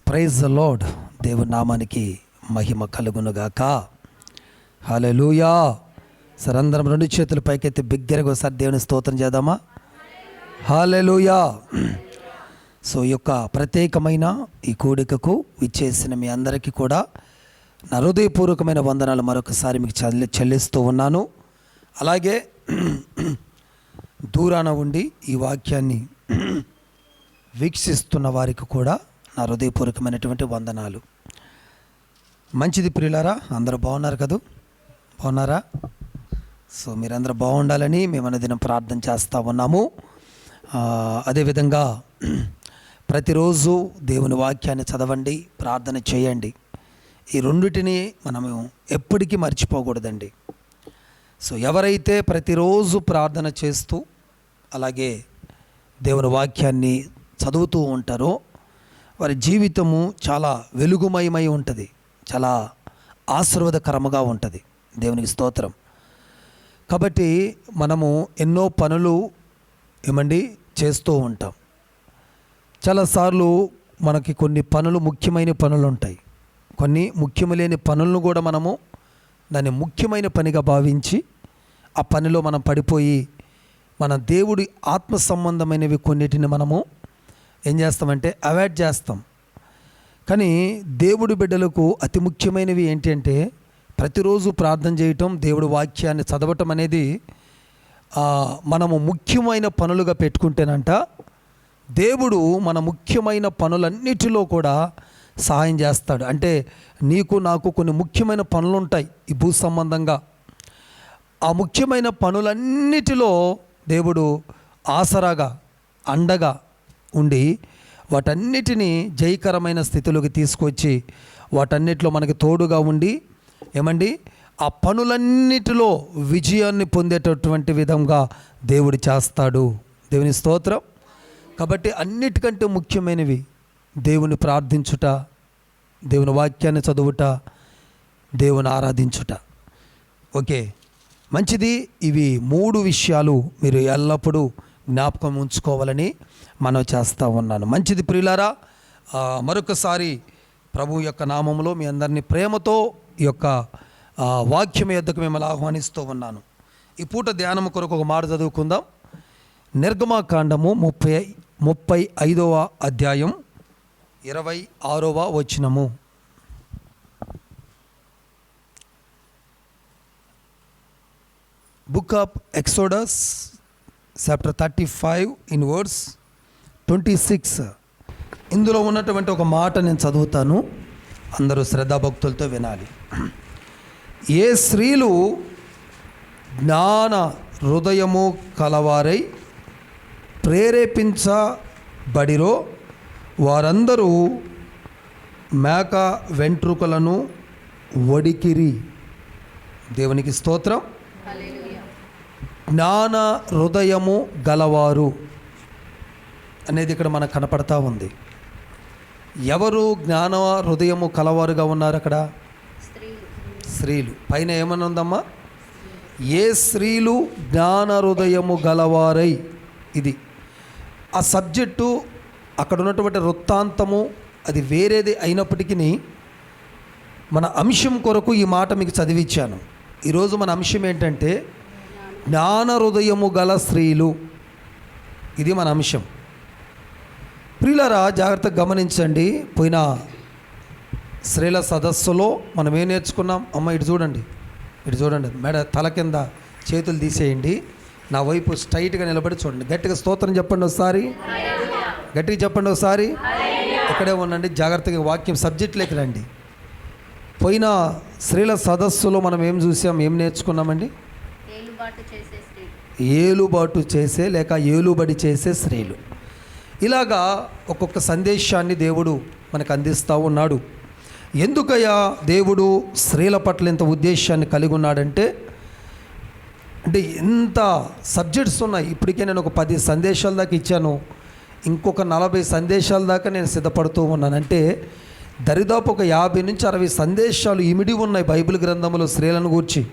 Praise the lord. దేవుని నామానికి మహిమ కలుగునుగాక. హల్లెలూయా. సరే, అందరం రెండు చేతులు పైకెత్తి బిగ్గరగా ఒకసారి దేవుని స్తోత్రం చేద్దామా? హల్లెలూయా. సో ఈ యొక్క ప్రత్యేకమైన ఈ కూడికకు విచ్చేసిన మీ అందరికీ కూడా నా హృదయపూర్వకమైన వందనాలు మరొకసారి మీకు చెల్లిస్తూ ఉన్నాను. అలాగే దూరాన ఉండి ఈ వాక్యాన్ని వీక్షిస్తున్న వారికి కూడా నా హృదయపూర్వకమైనటువంటి వందనాలు. మంచిది ప్రియులారా, అందరూ బాగున్నారు కదా? బాగున్నారా? సో మీరందరూ బాగుండాలని మేము అనుదినం ప్రార్థన చేస్తూ ఉన్నాము. అదేవిధంగా ప్రతిరోజు దేవుని వాక్యాన్ని చదవండి, ప్రార్థన చేయండి. ఈ రెండిటిని మనము ఎప్పటికీ మర్చిపోకూడదండి. సో ఎవరైతే ప్రతిరోజు ప్రార్థన చేస్తూ అలాగే దేవుని వాక్యాన్ని చదువుతూ ఉంటారో వారి జీవితము చాలా వెలుగుమయమై ఉంటుంది, చాలా ఆశీర్వాదకరముగా ఉంటుంది. దేవునికి స్తోత్రం. కాబట్టి మనము ఎన్నో పనులు చేస్తూ ఉంటాం. చాలాసార్లు మనకి కొన్ని పనులు ముఖ్యమైన పనులు ఉంటాయి, కొన్ని ముఖ్యము లేని పనులను కూడా మనము దాన్ని ముఖ్యమైన పనిగా భావించి ఆ పనిలో మనం పడిపోయి మన దేవుడి ఆత్మ సంబంధమైనవి కొన్నిటిని మనము ఏం చేస్తామంటే అవాయిడ్ చేస్తాం. కానీ దేవుడి బిడ్డలకు అతి ముఖ్యమైనవి ఏంటి అంటే ప్రతిరోజు ప్రార్థన చేయటం, దేవుడి వాక్యాన్ని చదవటం అనేది మనము ముఖ్యమైన పనులుగా పెట్టుకుంటేనంట దేవుడు మన ముఖ్యమైన పనులన్నిటిలో కూడా సహాయం చేస్తాడు. అంటే నీకు నాకు కొన్ని ముఖ్యమైన పనులు ఉంటాయి ఈ భూ సంబంధంగా. ఆ ముఖ్యమైన పనులన్నిటిలో దేవుడు ఆసరాగా అండగా ఉండి వాటన్నిటినీ జయకరమైన స్థితిలోకి తీసుకొచ్చి వాటన్నిటిలో మనకి తోడుగా ఉండి ఆ పనులన్నిటిలో విజయాన్ని పొందేటటువంటి విధంగా దేవుడు చేస్తాడు. దేవుని స్తోత్రం. కాబట్టి అన్నిటికంటే ముఖ్యమైనవి దేవుని ప్రార్థించుట, దేవుని వాక్యాన్ని చదువుట, దేవుని ఆరాధించుట. ఓకే, మంచిది. ఇవి మూడు విషయాలు మీరు ఎల్లప్పుడూ జ్ఞాపకం ఉంచుకోవాలని మనం చేస్తూ ఉన్నాను. మంచిది ప్రియులారా, మరొకసారి ప్రభు యొక్క నామంలో మీ అందరినీ ప్రేమతో ఈ యొక్క వాక్యం యొద్దకు మిమ్మల్ని ఆహ్వానిస్తూ ఉన్నాను. ఈ పూట ధ్యానం కొరకు ఒక మాట చదువుకుందాం. నిర్గమాకాండము 35వ అధ్యాయం 26వ వచనము. Book of exodus chapter 35 in words 26. ఇందులో ఉన్నటువంటి ఒక మాట నేను చదువుతాను, అందరూ శ్రద్ధాభక్తులతో వినాలి. ఏ స్త్రీలు జ్ఞాన హృదయము కలవారై ప్రేరేపించబడిరో వారందరూ మేక వెంట్రుకలను వడికిరి. దేవునికి స్తోత్రం. జ్ఞాన హృదయము గలవారు అనేది ఇక్కడ మనకు కనపడతా ఉంది. ఎవరు జ్ఞాన హృదయము కలవారుగా ఉన్నారు? అక్కడ స్త్రీలు. పైన ఏమని ఉందమ్మా? ఏ స్త్రీలు జ్ఞాన హృదయము గలవారై. ఇది ఆ సబ్జెక్టు, అక్కడ ఉన్నటువంటి వృత్తాంతము అది వేరేది అయినప్పటికీ మన అంశం కొరకు ఈ మాట మీకు చదివించాను. ఈరోజు మన అంశం ఏంటంటే జ్ఞాన హృదయము గల స్త్రీలు. ఇది మన అంశం. ప్రియులారా, జాగ్రత్తగా గమనించండి. పోయిన స్త్రీల సదస్సులో మనం ఏం నేర్చుకున్నాం? అమ్మ ఇటు చూడండి, ఇటు చూడండి. మెడ తల కింద చేతులు తీసేయండి, నా వైపు స్ట్రైట్గా నిలబడి చూడండి. గట్టిగా స్తోత్రం చెప్పండి ఒకసారి, గట్టిగా చెప్పండి ఒకసారి. ఇక్కడే ఉండండి, జాగ్రత్తగా వాక్యం సబ్జెక్ట్లోకి రండి. పోయిన స్త్రీల సదస్సులో మనం ఏం చూసాం, ఏం నేర్చుకున్నామండి? ఏలుబాటు చేసే లేక ఏలుబడి చేసే స్త్రీలు. ఇలాగా ఒక్కొక్క సందేశాన్ని దేవుడు మనకు అందిస్తూ ఉన్నాడు. ఎందుకయ్యా దేవుడు స్త్రీల పట్ల ఇంత ఉద్దేశాన్ని కలిగి ఉన్నాడంటే, ఎంత సబ్జెక్ట్స్ ఉన్నాయి. ఇప్పటికే నేను ఒక 10 సందేశాల దాకా ఇచ్చాను, ఇంకొక 40 సందేశాల దాకా నేను సిద్ధపడుతూ ఉన్నాను. అంటే దరిదాపు ఒక 50 నుంచి 60 సందేశాలు ఇమిడి ఉన్నాయి బైబిల్ గ్రంథంలో స్త్రీలను గూర్చి.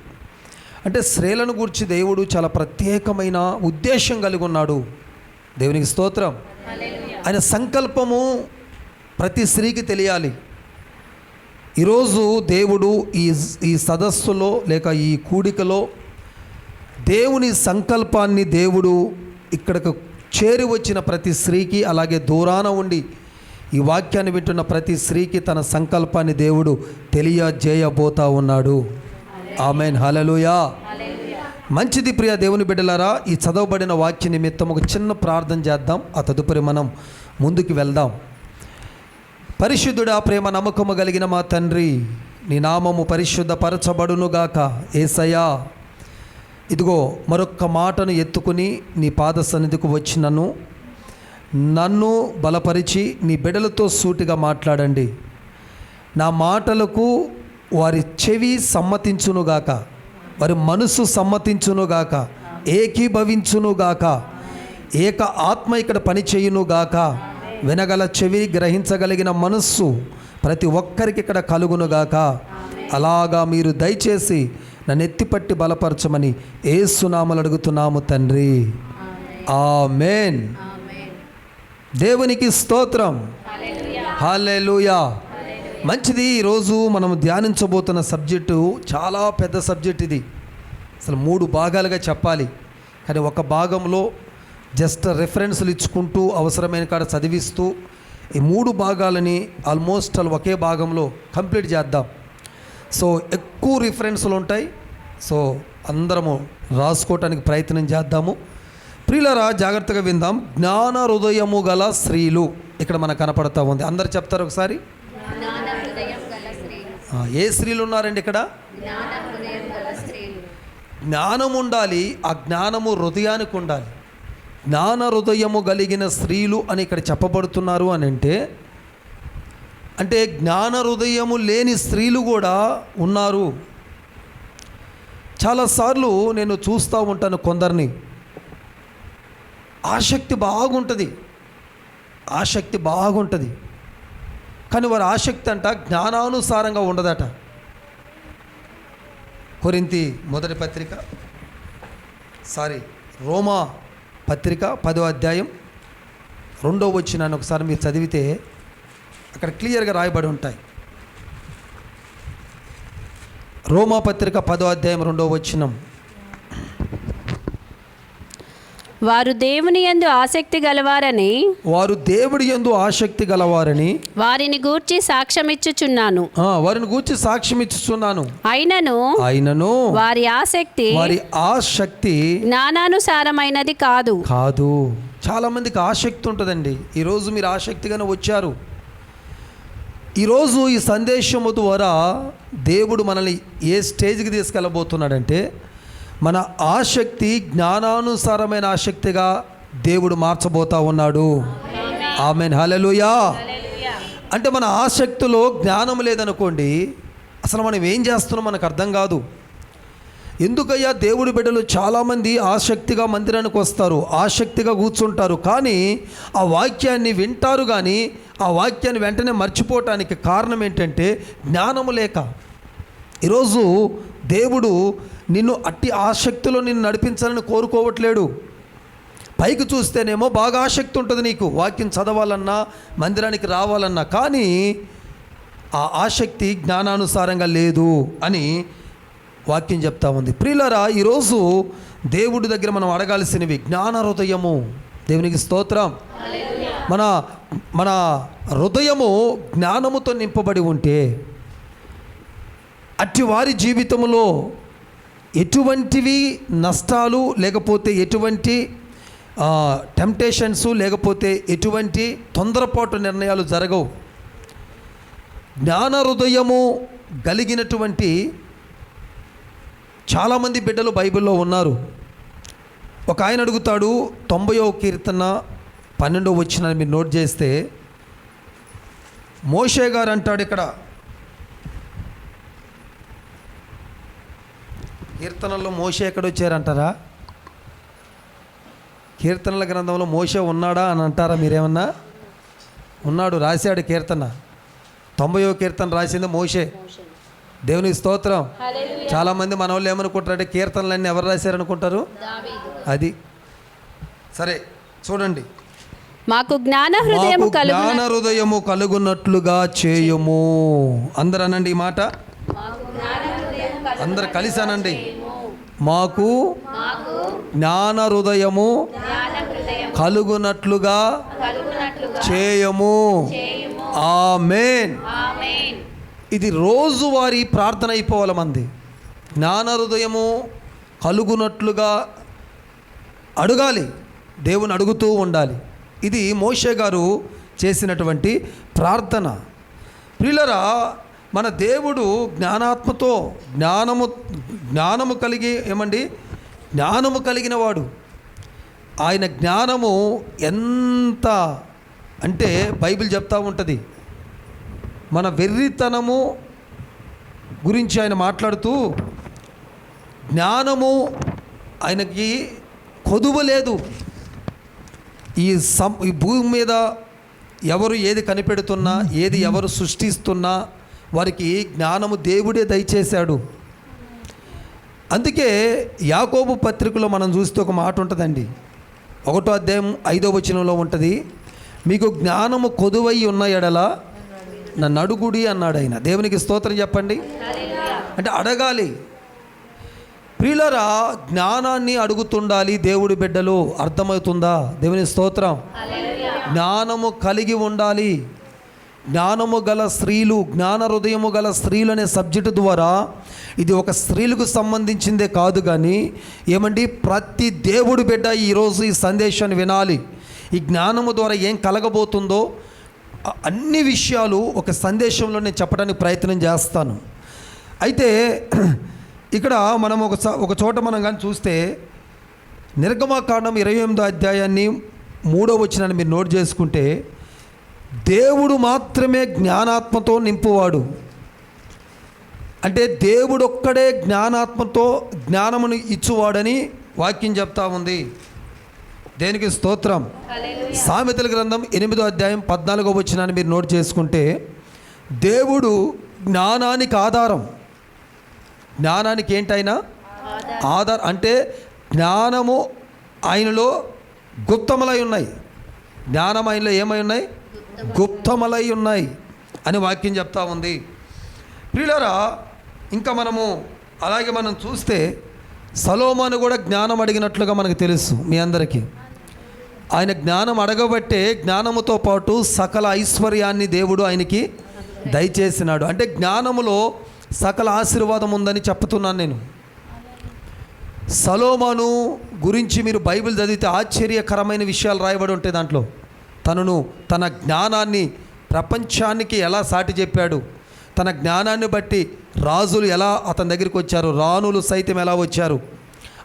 అంటే స్త్రీలను గూర్చి దేవుడు చాలా ప్రత్యేకమైన ఉద్దేశం కలిగి ఉన్నాడు. దేవునికి స్తోత్రం. ఆయన సంకల్పము ప్రతి స్త్రీకి తెలియాలి. ఈరోజు దేవుడు ఈ సదస్సులో లేక ఈ కూడికలో దేవుని సంకల్పాన్ని దేవుడు ఇక్కడికి చేరి వచ్చిన ప్రతి స్త్రీకి, అలాగే దూరాన ఉండి ఈ వాక్యాన్ని వింటున్న ప్రతి స్త్రీకి తన సంకల్పాన్ని దేవుడు తెలియజేయబోతా ఉన్నాడు. ఆమేన్, హల్లెలూయా. మంచిది ప్రియ దేవుని బిడ్డలారా, ఈ చదవబడిన వాక్య నిమిత్తం ఒక చిన్న ప్రార్థన చేద్దాం. ఆ తదుపరి మనం ముందుకు వెళ్దాం. పరిశుద్ధుడా, ప్రేమ నమ్మకము కలిగిన మా తండ్రి, నీ నామము పరిశుద్ధపరచబడునుగాక. యేసయ్యా, ఇదిగో మరొక్క మాటను ఎత్తుకుని నీ పాద సన్నిధికి వచ్చినను నన్ను బలపరిచి నీ బిడ్డలతో సూటిగా మాట్లాడండి. నా మాటలకు వారి చెవి సమ్మతించునుగాక, వారి మనసు సమ్మతించునుగాక, ఏకీభవించునుగాక, ఏక ఆత్మ ఇక్కడ పనిచేయునుగాక. వినగల చెవి, గ్రహించగలిగిన మనస్సు ప్రతి ఒక్కరికి ఇక్కడ కలుగునుగాక. అలాగా మీరు దయచేసి నన్ను ఎత్తిపట్టి బలపరచమని యేసునామములో అడుగుతున్నాము తండ్రి. ఆమేన్. దేవునికి స్తోత్రం. హల్లెలూయా. మంచిది. ఈరోజు మనం ధ్యానించబోతున్న సబ్జెక్టు చాలా పెద్ద సబ్జెక్ట్. ఇది అసలు 3 భాగాలుగా చెప్పాలి, కానీ ఒక భాగంలో జస్ట్ రెఫరెన్స్లు ఇచ్చుకుంటూ అవసరమైన కాడ చదివిస్తూ ఈ 3 భాగాలని ఆల్మోస్ట్ ఒకే భాగంలో కంప్లీట్ చేద్దాం. సో ఎక్కువ రిఫరెన్స్లు ఉంటాయి. సో అందరము రాసుకోవటానికి ప్రయత్నం చేద్దాము. ప్రియులారా, జాగ్రత్తగా విందాం. జ్ఞాన హృదయము గల స్త్రీలు ఇక్కడ మనకు కనపడతా ఉంది. అందరు చెప్తారు ఒకసారి. ఏ స్త్రీలు ఉన్నారండి ఇక్కడ? జ్ఞానం ఉండాలి. ఆ జ్ఞానము హృదయానికి ఉండాలి. జ్ఞాన హృదయము కలిగిన స్త్రీలు అని ఇక్కడ చెప్పబడుతున్నారు అని అంటే జ్ఞాన హృదయము లేని స్త్రీలు కూడా ఉన్నారు. చాలాసార్లు నేను చూస్తూ ఉంటాను కొందరిని. ఆసక్తి బాగుంటుంది, కానీ వారి ఆసక్తి అంట జ్ఞానానుసారంగా ఉండదట. కొరింథీ మొదటి పత్రిక, రోమా పత్రిక 10వ అధ్యాయం 2వ వచనాన్ని ఒకసారి మీరు చదివితే అక్కడ క్లియర్గా రాయబడి ఉంటాయి. రోమా పత్రిక 10వ అధ్యాయం 2వ వచనం. వారు దేవుని యందు ఆసక్తి గలవారని వారిని గూర్చి సాక్ష్యమిచ్చుచున్నాను. అయినను వారి ఆసక్తి జ్ఞానానుసారమైనది కాదు. చాలా మందికి ఆసక్తి ఉంటుందండి. ఈరోజు మీరు ఆసక్తిగానే వచ్చారు. ఈరోజు ఈ సందేశము ద్వారా దేవుడు మనల్ని ఏ స్టేజ్కి తీసుకెళ్ళబోతున్నాడంటే, మన ఆసక్తి జ్ఞానానుసారమైన ఆసక్తిగా దేవుడు మార్చబోతా ఉన్నాడు. ఆమేన్, హల్లెలూయా. అంటే మన ఆసక్తిలో జ్ఞానం లేదనుకోండి, అసలు మనం ఏం చేస్తున్నాం మనకు అర్థం కాదు. ఎందుకయ్యా దేవుడి బిడ్డలు చాలామంది ఆసక్తిగా మందిరానికి వస్తారు, ఆసక్తిగా కూర్చుంటారు, కానీ ఆ వాక్యాన్ని వింటారు, కానీ ఆ వాక్యాన్ని వెంటనే మర్చిపోవటానికి కారణం ఏంటంటే జ్ఞానము లేక. ఈరోజు దేవుడు నిన్ను అట్టి ఆసక్తిలో నిన్ను నడిపించాలని కోరుకోవట్లేడు. పైకి చూస్తేనేమో బాగా ఆసక్తి ఉంటుంది నీకు, వాక్యం చదవాలన్నా మందిరానికి రావాలన్నా, కానీ ఆ ఆసక్తి జ్ఞానానుసారంగా లేదు అని వాక్యం చెప్తా ఉంది. ప్రియులారా, ఈరోజు దేవుడి దగ్గర మనం అడగాల్సినవి జ్ఞాన హృదయము. దేవునికి స్తోత్రం. మన హృదయము జ్ఞానముతో నింపబడి ఉంటే అట్టి వారి జీవితంలో ఎటువంటివి నష్టాలు, లేకపోతే ఎటువంటి టెంప్టేషన్స్, లేకపోతే ఎటువంటి తొందరపాటు నిర్ణయాలు జరగవు. జ్ఞాన హృదయము కలిగినటువంటి చాలామంది బిడ్డలు బైబిల్లో ఉన్నారు. ఒక ఆయన అడుగుతాడు, 90వ కీర్తన 12వ వచనం మీరు నోట్ చేస్తే, మోషే గారు అంటాడు ఇక్కడ, కీర్తనలో మోషే ఎక్కడొచ్చారంటారా? కీర్తనల గ్రంథంలో మోషే ఉన్నాడా అని అంటారా మీరేమన్నా? ఉన్నాడు, రాశాడు కీర్తన. 90వ కీర్తన రాసింది మోషే. దేవునికి స్తోత్రం. చాలామంది మన వాళ్ళు ఏమనుకుంటారంటే కీర్తనలన్నీ ఎవరు రాశారనుకుంటారు? అది సరే చూడండి, మాకు జ్ఞాన హృదయము మాకు జ్ఞాన హృదయము కలుగునట్లుగా చేయము. అందరూ అనండి ఈ మాట, అందరు కలిసి అనండి. మాకు జ్ఞాన హృదయము కలుగునట్లుగా చేయము. ఆమేన్. ఇది రోజువారీ ప్రార్థన అయిపోవాలి మంది. జ్ఞాన హృదయము కలుగునట్లుగా అడగాలి, దేవుని అడుగుతూ ఉండాలి. ఇది మోషే గారు చేసినటువంటి ప్రార్థన. ప్రియులరా, మన దేవుడు జ్ఞానాత్మతో జ్ఞానము కలిగి జ్ఞానము కలిగిన వాడు. ఆయన జ్ఞానము ఎంత అంటే బైబిల్ చెప్తా ఉంటుంది, మన వెర్రితనము గురించి ఆయన మాట్లాడుతూ, జ్ఞానము ఆయనకి కొదువ లేదు. ఈ భూమి మీద ఎవరు ఏది కనిపెడుతున్నా, ఏది ఎవరు సృష్టిస్తున్నా వారికి జ్ఞానము దేవుడే దయచేశాడు. అందుకే యాకోబు పత్రికలో మనం చూస్తే ఒక మాట ఉంటుందండి, 1వ అధ్యాయం 5వ వచనంలో ఉంటుంది, మీకు జ్ఞానము కొదువై ఉన్న ఎడల నన్ను అడుగుడి అన్నాడు ఆయన. దేవునికి స్తోత్రం చెప్పండి. అంటే అడగాలి. ప్రియులరా, జ్ఞానాన్ని అడుగుతుండాలి దేవుడి బిడ్డలు. అర్థమవుతుందా? దేవుని స్తోత్రం. జ్ఞానము కలిగి ఉండాలి. జ్ఞానము గల స్త్రీలు, జ్ఞాన హృదయము గల స్త్రీలు అనే సబ్జెక్టు ద్వారా ఇది ఒక స్త్రీలకు సంబంధించిందే కాదు, కానీ ప్రతి దేవుడి బిడ్డ ఈరోజు ఈ సందేశాన్ని వినాలి. ఈ జ్ఞానము ద్వారా ఏం కలగబోతుందో అన్ని విషయాలు ఒక సందేశంలో నేను చెప్పడానికి ప్రయత్నం చేస్తాను. అయితే ఇక్కడ మనం ఒక చోట మనం కానీ చూస్తే, నిర్గమకాండం 28వ అధ్యాయాన్ని 3వ వచనాన్ని మీరు నోట్ చేసుకుంటే, దేవుడు మాత్రమే జ్ఞానాత్మతో నింపువాడు. అంటే దేవుడొక్కడే జ్ఞానాత్మతో జ్ఞానమును ఇచ్చువాడని వాక్యం చెప్తా ఉంది. దేనికి స్తోత్రం. సామెతల గ్రంథం 8వ అధ్యాయం 14వ వచనాన్ని మీరు నోట్ చేసుకుంటే, దేవుడు జ్ఞానానికి ఆధారం. జ్ఞానానికి ఏంటైనా ఆధారం అంటే జ్ఞానము ఆయనలో గుప్తములై ఉన్నాయి. జ్ఞానం ఆయనలో ఏమై ఉన్నాయి? గుప్తములై ఉన్నాయి అని వాక్యం చెప్తా ఉంది. ప్రియులారా, ఇంకా అలాగే మనం చూస్తే సొలొమోను కూడా జ్ఞానం అడిగినట్లుగా మనకు తెలుసు మీ అందరికీ. ఆయన జ్ఞానం అడగబట్టే జ్ఞానముతో పాటు సకల ఐశ్వర్యాన్ని దేవుడు ఆయనకి దయచేసినాడు. అంటే జ్ఞానములో సకల ఆశీర్వాదం ఉందని చెప్తున్నాను నేను. సొలొమోను గురించి మీరు బైబిల్ చదివితే ఆశ్చర్యకరమైన విషయాలు రాయబడి ఉంటాయి. దాంట్లో తన జ్ఞానాన్ని ప్రపంచానికి ఎలా సాటి చెప్పాడు, తన జ్ఞానాన్ని బట్టి రాజులు ఎలా అతని దగ్గరికి వచ్చారు, రాణులు సైతం ఎలా వచ్చారు.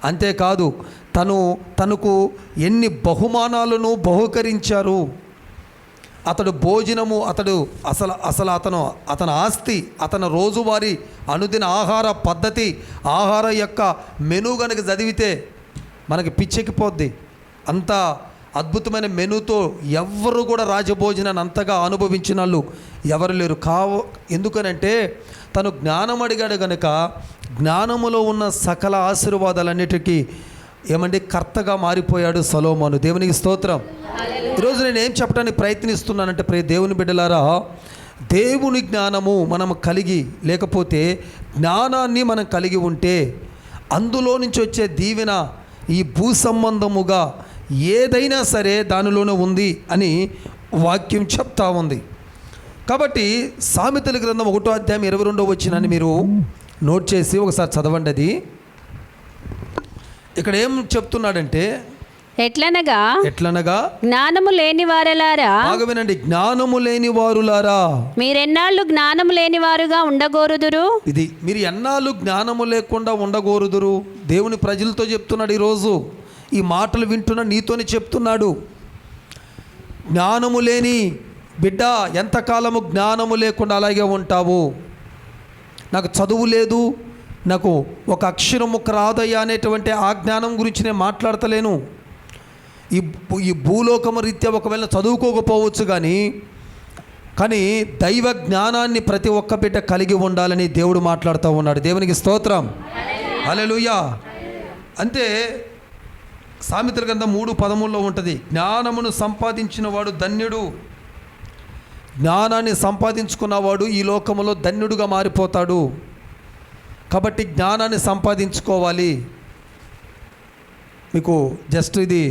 అంతేకాదు తనకు ఎన్ని బహుమానాలను బహుకరించారు. అతడు భోజనము, అతని ఆస్తి, అతని రోజువారీ అనుదిన ఆహార పద్ధతి, ఆహార యొక్క మెనూ కనుక చదివితే మనకి పిచ్చెక్కిపోద్ది. అంత అద్భుతమైన మెనూతో ఎవ్వరు కూడా రాజభోజనాన్ని అంతగా అనుభవించిన వాళ్ళు ఎవరు లేరు. ఎందుకనంటే తను జ్ఞానం అడిగాడు కనుక జ్ఞానములో ఉన్న సకల ఆశీర్వాదాలన్నిటికీ కర్తగా మారిపోయాడు సొలొమోను. దేవునికి స్తోత్రం. ఈరోజు నేను ఏం చెప్పడానికి ప్రయత్నిస్తున్నానంటే, దేవుని బిడ్డలారా, దేవుని జ్ఞానము మనం కలిగి లేకపోతే, జ్ఞానాన్ని మనం కలిగి ఉంటే అందులో నుంచి వచ్చే దీవెన ఈ భూ సంబంధముగా ఏదైనా సరే దానిలోనే ఉంది అని వాక్యం చెప్తా ఉంది. కాబట్టి సామెతల గ్రంథం 1వ అధ్యాయం 22వ వచనాన్ని మీరు నోట్ చేసి ఒకసారి చదవండి. అది ఇక్కడ ఏం చెప్తున్నాడంటే, ఎట్లనగా జ్ఞానము లేని వారలారా, బాగా వినండి, జ్ఞానము లేని వారులారా, మీరెన్నాళ్ళు జ్ఞానము లేని వారుగా ఉండగోరుదురు. ఇది మీరు ఎన్నాళ్ళు జ్ఞానము లేకుండా ఉండగోరుదురు. దేవుని ప్రజలతో చెప్తున్నాడు. ఈరోజు ఈ మాటలు వింటున్న నీతోనే చెప్తున్నాడు. జ్ఞానము లేని బిడ్డ, ఎంతకాలము జ్ఞానము లేకుండా అలాగే ఉంటావు. నాకు చదువు లేదు, నాకు ఒక అక్షరం ముక్క రాదయ్యా అనేటువంటి ఆ జ్ఞానం గురించి నేను మాట్లాడతలేను. ఈ భూలోకము రీత్యా ఒకవేళ చదువుకోకపోవచ్చు, కానీ దైవ జ్ఞానాన్ని ప్రతి ఒక్క బిడ్డ కలిగి ఉండాలని దేవుడు మాట్లాడుతూ ఉన్నాడు. దేవునికి స్తోత్రం. హల్లెలూయా. అంతే సామెతల గ్రంథం 3:13 ఉంటుంది, జ్ఞానమును సంపాదించిన వాడు ధన్యుడు. జ్ఞానాన్ని సంపాదించుకున్నవాడు ఈ లోకములో ధన్యుడుగా మారిపోతాడు. కాబట్టి జ్ఞానాన్ని సంపాదించుకోవాలి. మీకు జస్ట్ ఇది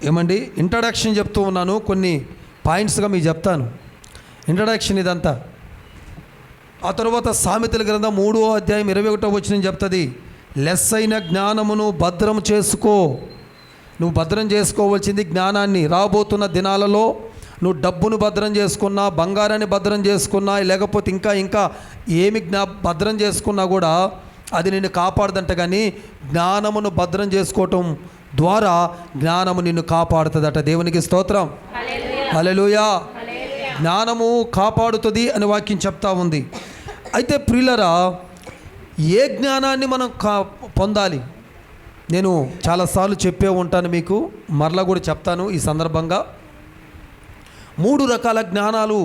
ఏమండి ఇంట్రడక్షన్ చెప్తూ ఉన్నాను, కొన్ని పాయింట్స్గా మీకు చెప్తాను. ఇంట్రడక్షన్ ఇదంతా. ఆ తర్వాత సామెతల గ్రంథం 3:21 చెప్తుంది, లెస్సైన జ్ఞానమును భద్రం చేసుకో. నువ్వు భద్రం చేసుకోవాల్సింది జ్ఞానాన్ని. రాబోతున్న దినాలలో నువ్వు డబ్బును భద్రం చేసుకున్నా, బంగారాన్ని భద్రం చేసుకున్నా, లేకపోతే ఇంకా ఏమి భద్రం చేసుకున్నా కూడా అది నిన్ను కాపాడదంట. కానీ జ్ఞానమును భద్రం చేసుకోవటం ద్వారా జ్ఞానము నిన్ను కాపాడుతుందట. దేవునికి స్తోత్రం, హల్లెలూయా. జ్ఞానము కాపాడుతుంది అని వాక్యం చెప్తా ఉంది. అయితే ప్రియులరా, ఏ జ్ఞానాన్ని మనం పొందాలి? నేను చాలాసార్లు చెప్పే ఉంటాను, మీకు మరలా కూడా చెప్తాను ఈ సందర్భంగా. 3 రకాల జ్ఞానాలు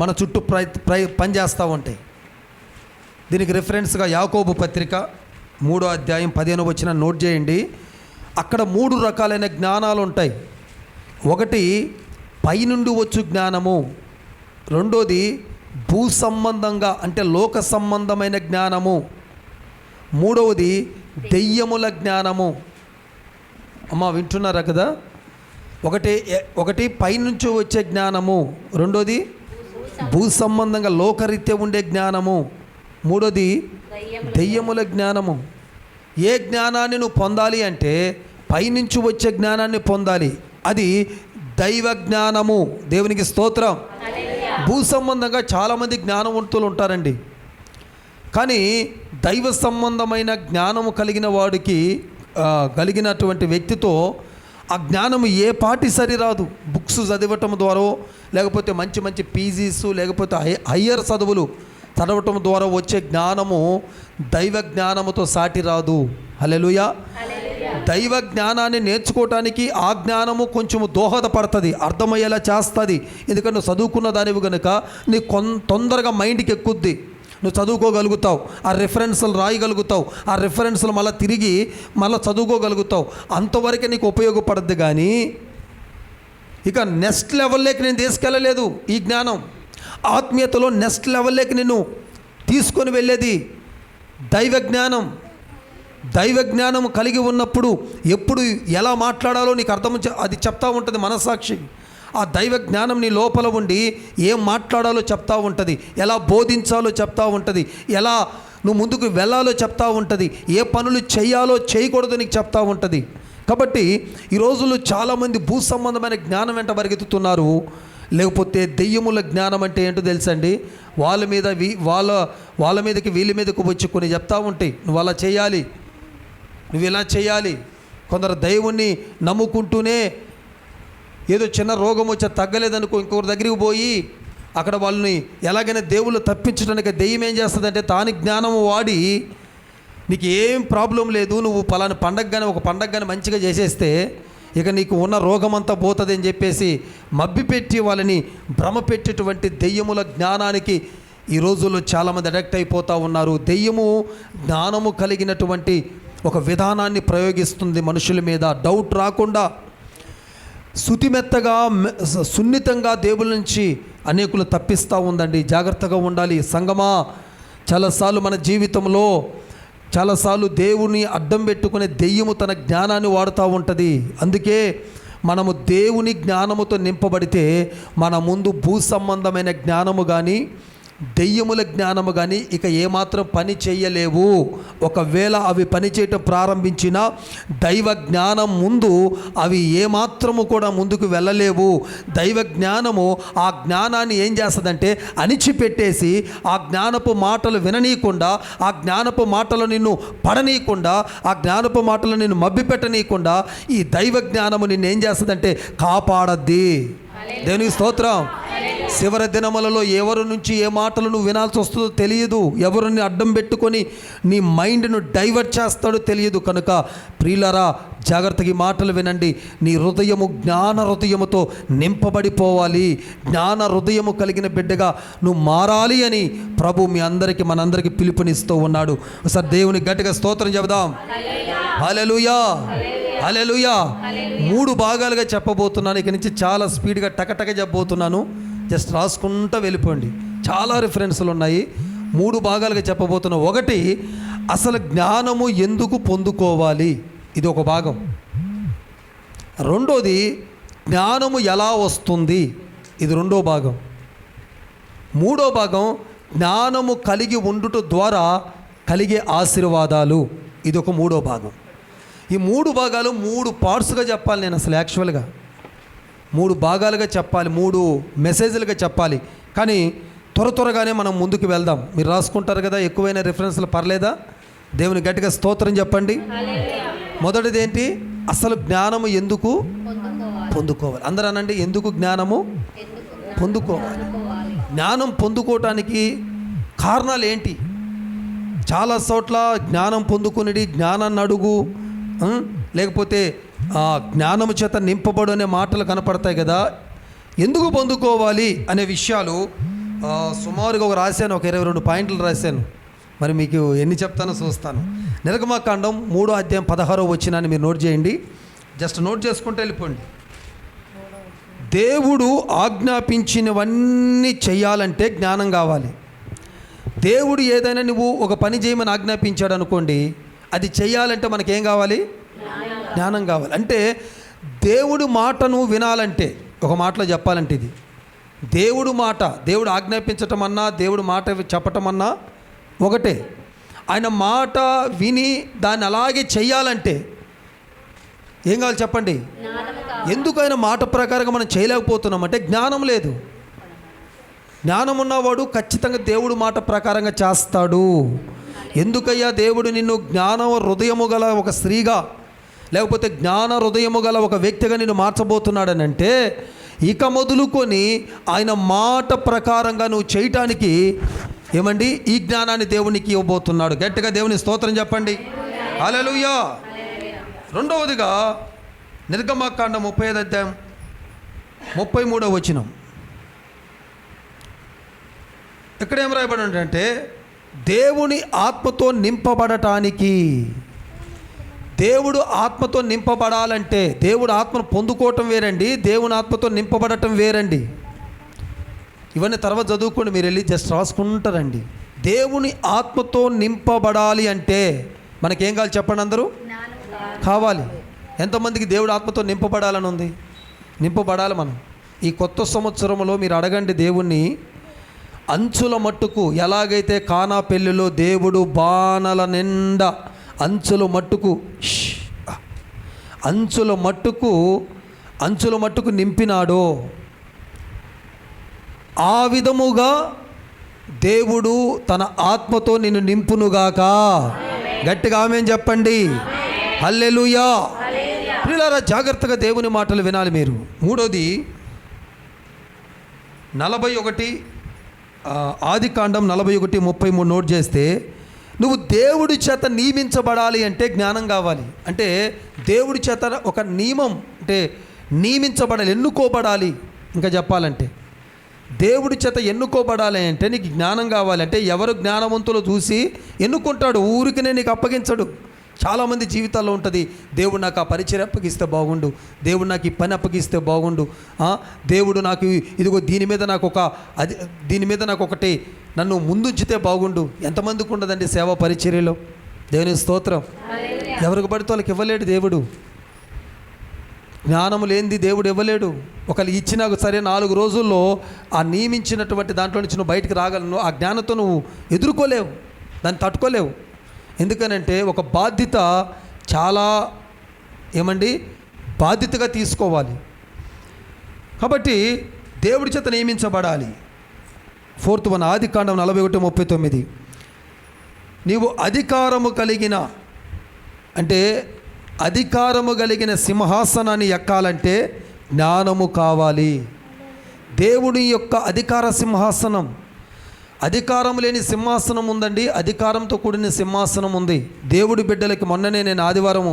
మన చుట్టూ పనిచేస్తూ ఉంటాయి. దీనికి రిఫరెన్స్గా యాకోబు పత్రిక 3:15 నోట్ చేయండి. అక్కడ 3 రకాలైన జ్ఞానాలు ఉంటాయి. ఒకటి పైనుండి వచ్చు జ్ఞానము, రెండోది భూ సంబంధంగా అంటే లోక సంబంధమైన జ్ఞానము, మూడవది దెయ్యముల జ్ఞానము. అమ్మా వింటున్నారా కదా? ఒకటి పైనుంచి వచ్చే జ్ఞానము, రెండోది భూ సంబంధంగా లోకరీత్యా ఉండే జ్ఞానము, మూడోది దెయ్యముల జ్ఞానము. ఏ జ్ఞానాన్ని నువ్వు పొందాలి అంటే పైనుంచి వచ్చే జ్ఞానాన్ని పొందాలి. అది దైవ జ్ఞానము. దేవునికి స్తోత్రం. భూ సంబంధంగా చాలామంది జ్ఞానవంతులు ఉంటారండి, కానీ దైవ సంబంధమైన జ్ఞానము కలిగినటువంటి వ్యక్తితో ఆ జ్ఞానము ఏ పాటి సరిరాదు. బుక్స్ చదవటం ద్వారా, లేకపోతే మంచి పీజీస్, లేకపోతే హయ్యర్ చదువులు చదవటం ద్వారా వచ్చే జ్ఞానము దైవ జ్ఞానముతో సాటి రాదు. హల్లెలూయా. దైవ జ్ఞానాన్ని నేర్చుకోవటానికి ఆ జ్ఞానము కొంచెము దోహదపడుతుంది, అర్థమయ్యేలా చేస్తుంది. ఎందుకంటే నువ్వు చదువుకున్న దానివి కనుక నీకు తొందరగా మైండ్కి ఎక్కుద్ది. నువ్వు చదువుకోగలుగుతావు, ఆ రిఫరెన్స్లు రాయగలుగుతావు, ఆ రిఫరెన్స్లు మళ్ళీ చదువుకోగలుగుతావు. అంతవరకే నీకు ఉపయోగపడుద్ది. కానీ ఇక నెక్స్ట్ లెవెల్లోకి నేను తీసుకెళ్ళలేదు. ఈ జ్ఞానం ఆత్మీయతలో నెక్స్ట్ లెవెల్లోకి నిన్ను తీసుకొని వెళ్ళేది దైవ జ్ఞానం. దైవ జ్ఞానం కలిగి ఉన్నప్పుడు ఎప్పుడు ఎలా మాట్లాడాలో నీకు అది చెప్తా ఉంటుంది మనస్సాక్షి. ఆ దైవ జ్ఞానం నీ లోపల ఉండి ఏం మాట్లాడాలో చెప్తా ఉంటుంది, ఎలా బోధించాలో చెప్తా ఉంటుంది, ఎలా నువ్వు ముందుకు వెళ్ళాలో చెప్తా ఉంటుంది, ఏ పనులు చేయాలో చేయకూడదు నీకు చెప్తా ఉంటుంది. కాబట్టి ఈ రోజుల్లో చాలామంది భూ సంబంధమైన జ్ఞానం వెంట పరిగెత్తుతున్నారు. లేకపోతే దెయ్యముల జ్ఞానం అంటే ఏంటో తెలుసండి? వాళ్ళ మీదకి వీళ్ళ మీదకి వచ్చి కొన్ని చెప్తా ఉంటాయి, నువ్వు అలా చేయాలి, నువ్వు ఇలా చేయాలి. కొందరు దైవుణ్ణి నమ్ముకుంటూనే ఏదో చిన్న రోగం వచ్చి తగ్గలేదనుకో, ఇంకొకరి దగ్గరికి పోయి అక్కడ వాళ్ళని ఎలాగైనా దేవుళ్ళు తప్పించడానికి దెయ్యం ఏం చేస్తుందంటే తాని జ్ఞానము వాడి నీకు ఏం ప్రాబ్లం లేదు, నువ్వు పలానా ఒక పండగ కానీ మంచిగా చేసేస్తే ఇక నీకు ఉన్న రోగమంతా పోతుంది అని చెప్పేసి మభ్యపెట్టి వాళ్ళని భ్రమ పెట్టేటువంటి దెయ్యముల జ్ఞానానికి ఈ రోజుల్లో చాలామంది అడక్ట్ అయిపోతూ ఉన్నారు. దెయ్యము జ్ఞానము కలిగినటువంటి ఒక విధానాన్ని ప్రయోగిస్తుంది మనుషుల మీద. డౌట్ రాకుండా శుతిమెత్తగా సున్నితంగా దేవుల నుంచి అనేకులు తప్పిస్తూ ఉందండి. జాగ్రత్తగా ఉండాలి సంగమా. చాలాసార్లు మన జీవితంలో దేవుని అడ్డం పెట్టుకునే దెయ్యము తన జ్ఞానాన్ని వాడుతూ ఉంటుంది. అందుకే మనము దేవుని జ్ఞానముతో నింపబడితే మన ముందు భూ సంబంధమైన జ్ఞానము కానీ దెయ్యముల జ్ఞానము కానీ ఇక ఏమాత్రం పని చేయలేవు. ఒకవేళ అవి పనిచేయటం ప్రారంభించినా దైవ జ్ఞానం ముందు అవి ఏమాత్రము కూడా ముందుకు వెళ్ళలేవు. దైవ జ్ఞానము ఆ జ్ఞానాన్ని ఏం చేస్తుందంటే అణిచిపెట్టేసి ఆ జ్ఞానపు మాటలు విననీయకుండా, ఆ జ్ఞానపు మాటలు నిన్ను పడనీయకుండా, ఆ జ్ఞానపు మాటలు నిన్ను మభ్యపెట్టనీయకుండా ఈ దైవ జ్ఞానము నిన్ను ఏం చేస్తుందంటే కాపాడద్ది. దేవునికి స్తోత్రం. చివరి దినములలో ఎవరి నుంచి ఏ మాటలు నువ్వు వినాల్సి వస్తుందో తెలియదు, ఎవరిని అడ్డం పెట్టుకొని నీ మైండ్ను డైవర్ట్ చేస్తాడో తెలియదు. కనుక ప్రియులారా, జాగ్రత్తగా ఈ మాటలు వినండి. నీ హృదయము జ్ఞాన హృదయముతో నింపబడిపోవాలి. జ్ఞాన హృదయము కలిగిన బిడ్డగా నువ్వు మారాలి అని ప్రభు మనందరికీ పిలుపునిస్తూ ఉన్నాడు. ఒకసారి దేవుని గట్టిగా స్తోత్రం చెబుదాం. హల్లెలూయా. హల్లెలూయా. 3 భాగాలుగా చెప్పబోతున్నాను. ఇక నుంచి చాలా స్పీడ్గా టకటక చెప్పబోతున్నాను. జస్ట్ రాసుకుంటూ వెళ్ళిపోండి. చాలా రిఫరెన్స్లు ఉన్నాయి. 3 భాగాలుగా చెప్పబోతున్నా. 1, అసలు జ్ఞానము ఎందుకు పొందుకోవాలి, ఇది ఒక భాగం. 2, జ్ఞానము ఎలా వస్తుంది, ఇది 2వ భాగం. 3వ భాగం, జ్ఞానము కలిగి ఉండుట ద్వారా కలిగే ఆశీర్వాదాలు, ఇది ఒక 3వ భాగం. ఈ 3 భాగాలు 3 పార్ట్స్గా చెప్పాలి. నేను అసలు యాక్చువల్గా 3 భాగాలుగా చెప్పాలి, 3 మెసేజ్లుగా చెప్పాలి. కానీ త్వరగానే మనం ముందుకు వెళ్దాం. మీరు రాసుకుంటారు కదా, ఎక్కువైన రిఫరెన్స్లు పర్లేదా? దేవుని గట్టిగా స్తోత్రం చెప్పండి. మొదటిది ఏంటి? అసలు జ్ఞానము ఎందుకు పొందుకోవాలి. అందరూ అనండి, ఎందుకు జ్ఞానము పొందుకోవాలి. జ్ఞానం పొందుకోవటానికి కారణాలు ఏంటి? చాలా చోట్ల జ్ఞానం పొందుకునేది జ్ఞానాన్ని అడుగు, లేకపోతే జ్ఞానము చేత నింపబడు అనే మాటలు కనపడతాయి కదా. ఎందుకు పొందుకోవాలి అనే విషయాలు సుమారుగా ఒక రాశాను, ఒక 22 పాయింట్లు రాశాను. మరి మీకు ఎన్ని చెప్తానో చూస్తాను. నిర్గమకాండం 3వ అధ్యాయం 16వ వచనాన్ని మీరు నోట్ చేయండి. జస్ట్ నోట్ చేసుకుంటూ వెళ్ళిపోండి. దేవుడు ఆజ్ఞాపించినవన్నీ చేయాలంటే జ్ఞానం కావాలి. దేవుడు ఏదైనా నువ్వు ఒక పని చేయమని ఆజ్ఞాపించాడు అనుకోండి, అది చేయాలంటే మనకేం కావాలి? జ్ఞానం కావాలి. అంటే దేవుడి మాటను వినాలంటే, ఒక మాటలో చెప్పాలంటే ఇది దేవుడు మాట, దేవుడు ఆజ్ఞాపించటం అన్నా దేవుడు మాట చెప్పటం అన్నా ఒకటే. ఆయన మాట విని దాన్ని అలాగే చెయ్యాలంటే ఏం కావాలి చెప్పండి? ఎందుకు ఆయన మాట ప్రకారంగా మనం చేయలేకపోతున్నామంటే జ్ఞానం లేదు. జ్ఞానం ఉన్నవాడు ఖచ్చితంగా దేవుడు మాట ప్రకారంగా చేస్తాడు. ఎందుకయ్యా దేవుడు నిన్ను జ్ఞాన హృదయము గల ఒక స్త్రీగా, లేకపోతే జ్ఞాన హృదయము గల ఒక వ్యక్తిగా నిన్ను మార్చబోతున్నాడనంటే, ఇక మొదలుకొని ఆయన మాట ప్రకారంగా నువ్వు చేయటానికి ఏమండి ఈ జ్ఞానాన్ని దేవునికి ఇవ్వబోతున్నాడు. గట్టిగా దేవుని స్తోత్రం చెప్పండి. హల్లెలూయా. 2వదిగా నిర్గమకాండం 35వ అధ్యాయం 33వ వచనం. ఇక్కడ ఏం రాయబడి ఉందంటే, దేవుని ఆత్మతో నింపబడటానికి, దేవుడు ఆత్మతో నింపబడాలంటే, దేవుడు ఆత్మను పొందుకోవటం వేరండి, దేవుని ఆత్మతో నింపబడటం వేరండి. ఇవన్నీ తర్వాత చదువుకోండి, మీరు వెళ్ళి జస్ట్ రాసుకుంటారండి. దేవుని ఆత్మతో నింపబడాలి అంటే మనకేం కావాలి చెప్పండి? అందరూ కావాలి. ఎంతమందికి దేవుడు ఆత్మతో నింపబడాలని ఉంది? నింపబడాలి. మనం ఈ కొత్త సంవత్సరంలో మీరు అడగండి దేవుణ్ణి, అంచుల మట్టుకు ఎలాగైతే కానా పెళ్ళిలో దేవుడు బాణల నిండా అంచుల మట్టుకు నింపినాడో, ఆ విధముగా దేవుడు తన ఆత్మతో నిన్ను నింపునుగాక. గట్టిగా ఆమేన్ చెప్పండి. హల్లెలూయా. ప్రియులారా, జాగ్రత్తగా దేవుని మాటలు వినాలి మీరు. 3వది 41 ఆదికాండం 41:33 నోట్ చేస్తే, నువ్వు దేవుడి చేత నియమించబడాలి అంటే జ్ఞానం కావాలి. అంటే దేవుడి చేత ఒక నియమం, అంటే నియమించబడాలి, ఎన్నుకోబడాలి. ఇంకా చెప్పాలంటే దేవుడి చేత ఎన్నుకోబడాలి అంటే నీకు జ్ఞానం కావాలి. అంటే ఎవరు జ్ఞానవంతులు చూసి ఎన్నుకుంటాడు, ఊరికినే నీకు అప్పగించడు. చాలామంది జీవితాల్లో ఉంటుంది, దేవుడు నాకు ఆ పరిచయం అప్పగిస్తే బాగుండు, దేవుడు నాకు ఈ పని అప్పగిస్తే బాగుండు, దేవుడు నాకు ఇదిగో దీని మీద నాకు ఒకటి నన్ను ముందుంచితే బాగుండు. ఎంతమందికి ఉండదండి సేవా పరిచర్యలో? దేవుని స్తోత్రం. ఎవరికి పడితే వాళ్ళకి ఇవ్వలేడు దేవుడు. జ్ఞానము లేనిది దేవుడు ఇవ్వలేడు. ఒకళ్ళు ఇచ్చినా సరే 4 రోజుల్లో ఆ నియమించినటువంటి దాంట్లో నుంచి నువ్వు బయటికి రాగలను. ఆ జ్ఞానంతో నువ్వు ఎదుర్కోలేవు, దాన్ని తట్టుకోలేవు. ఎందుకనంటే ఒక బాధ్యత చాలా బాధ్యతగా తీసుకోవాలి. కాబట్టి దేవుడి చేత నియమించబడాలి. 4th వన్ ఆదికాండం 41:39. నీవు అధికారము కలిగిన సింహాసనాన్ని ఎక్కాలంటే జ్ఞానము కావాలి. దేవుని యొక్క అధికార సింహాసనం, అధికారం లేని సింహాసనం ఉందండి, అధికారంతో కూడిన సింహాసనం ఉంది. దేవుడి బిడ్డలకి మొన్ననే నేను ఆదివారము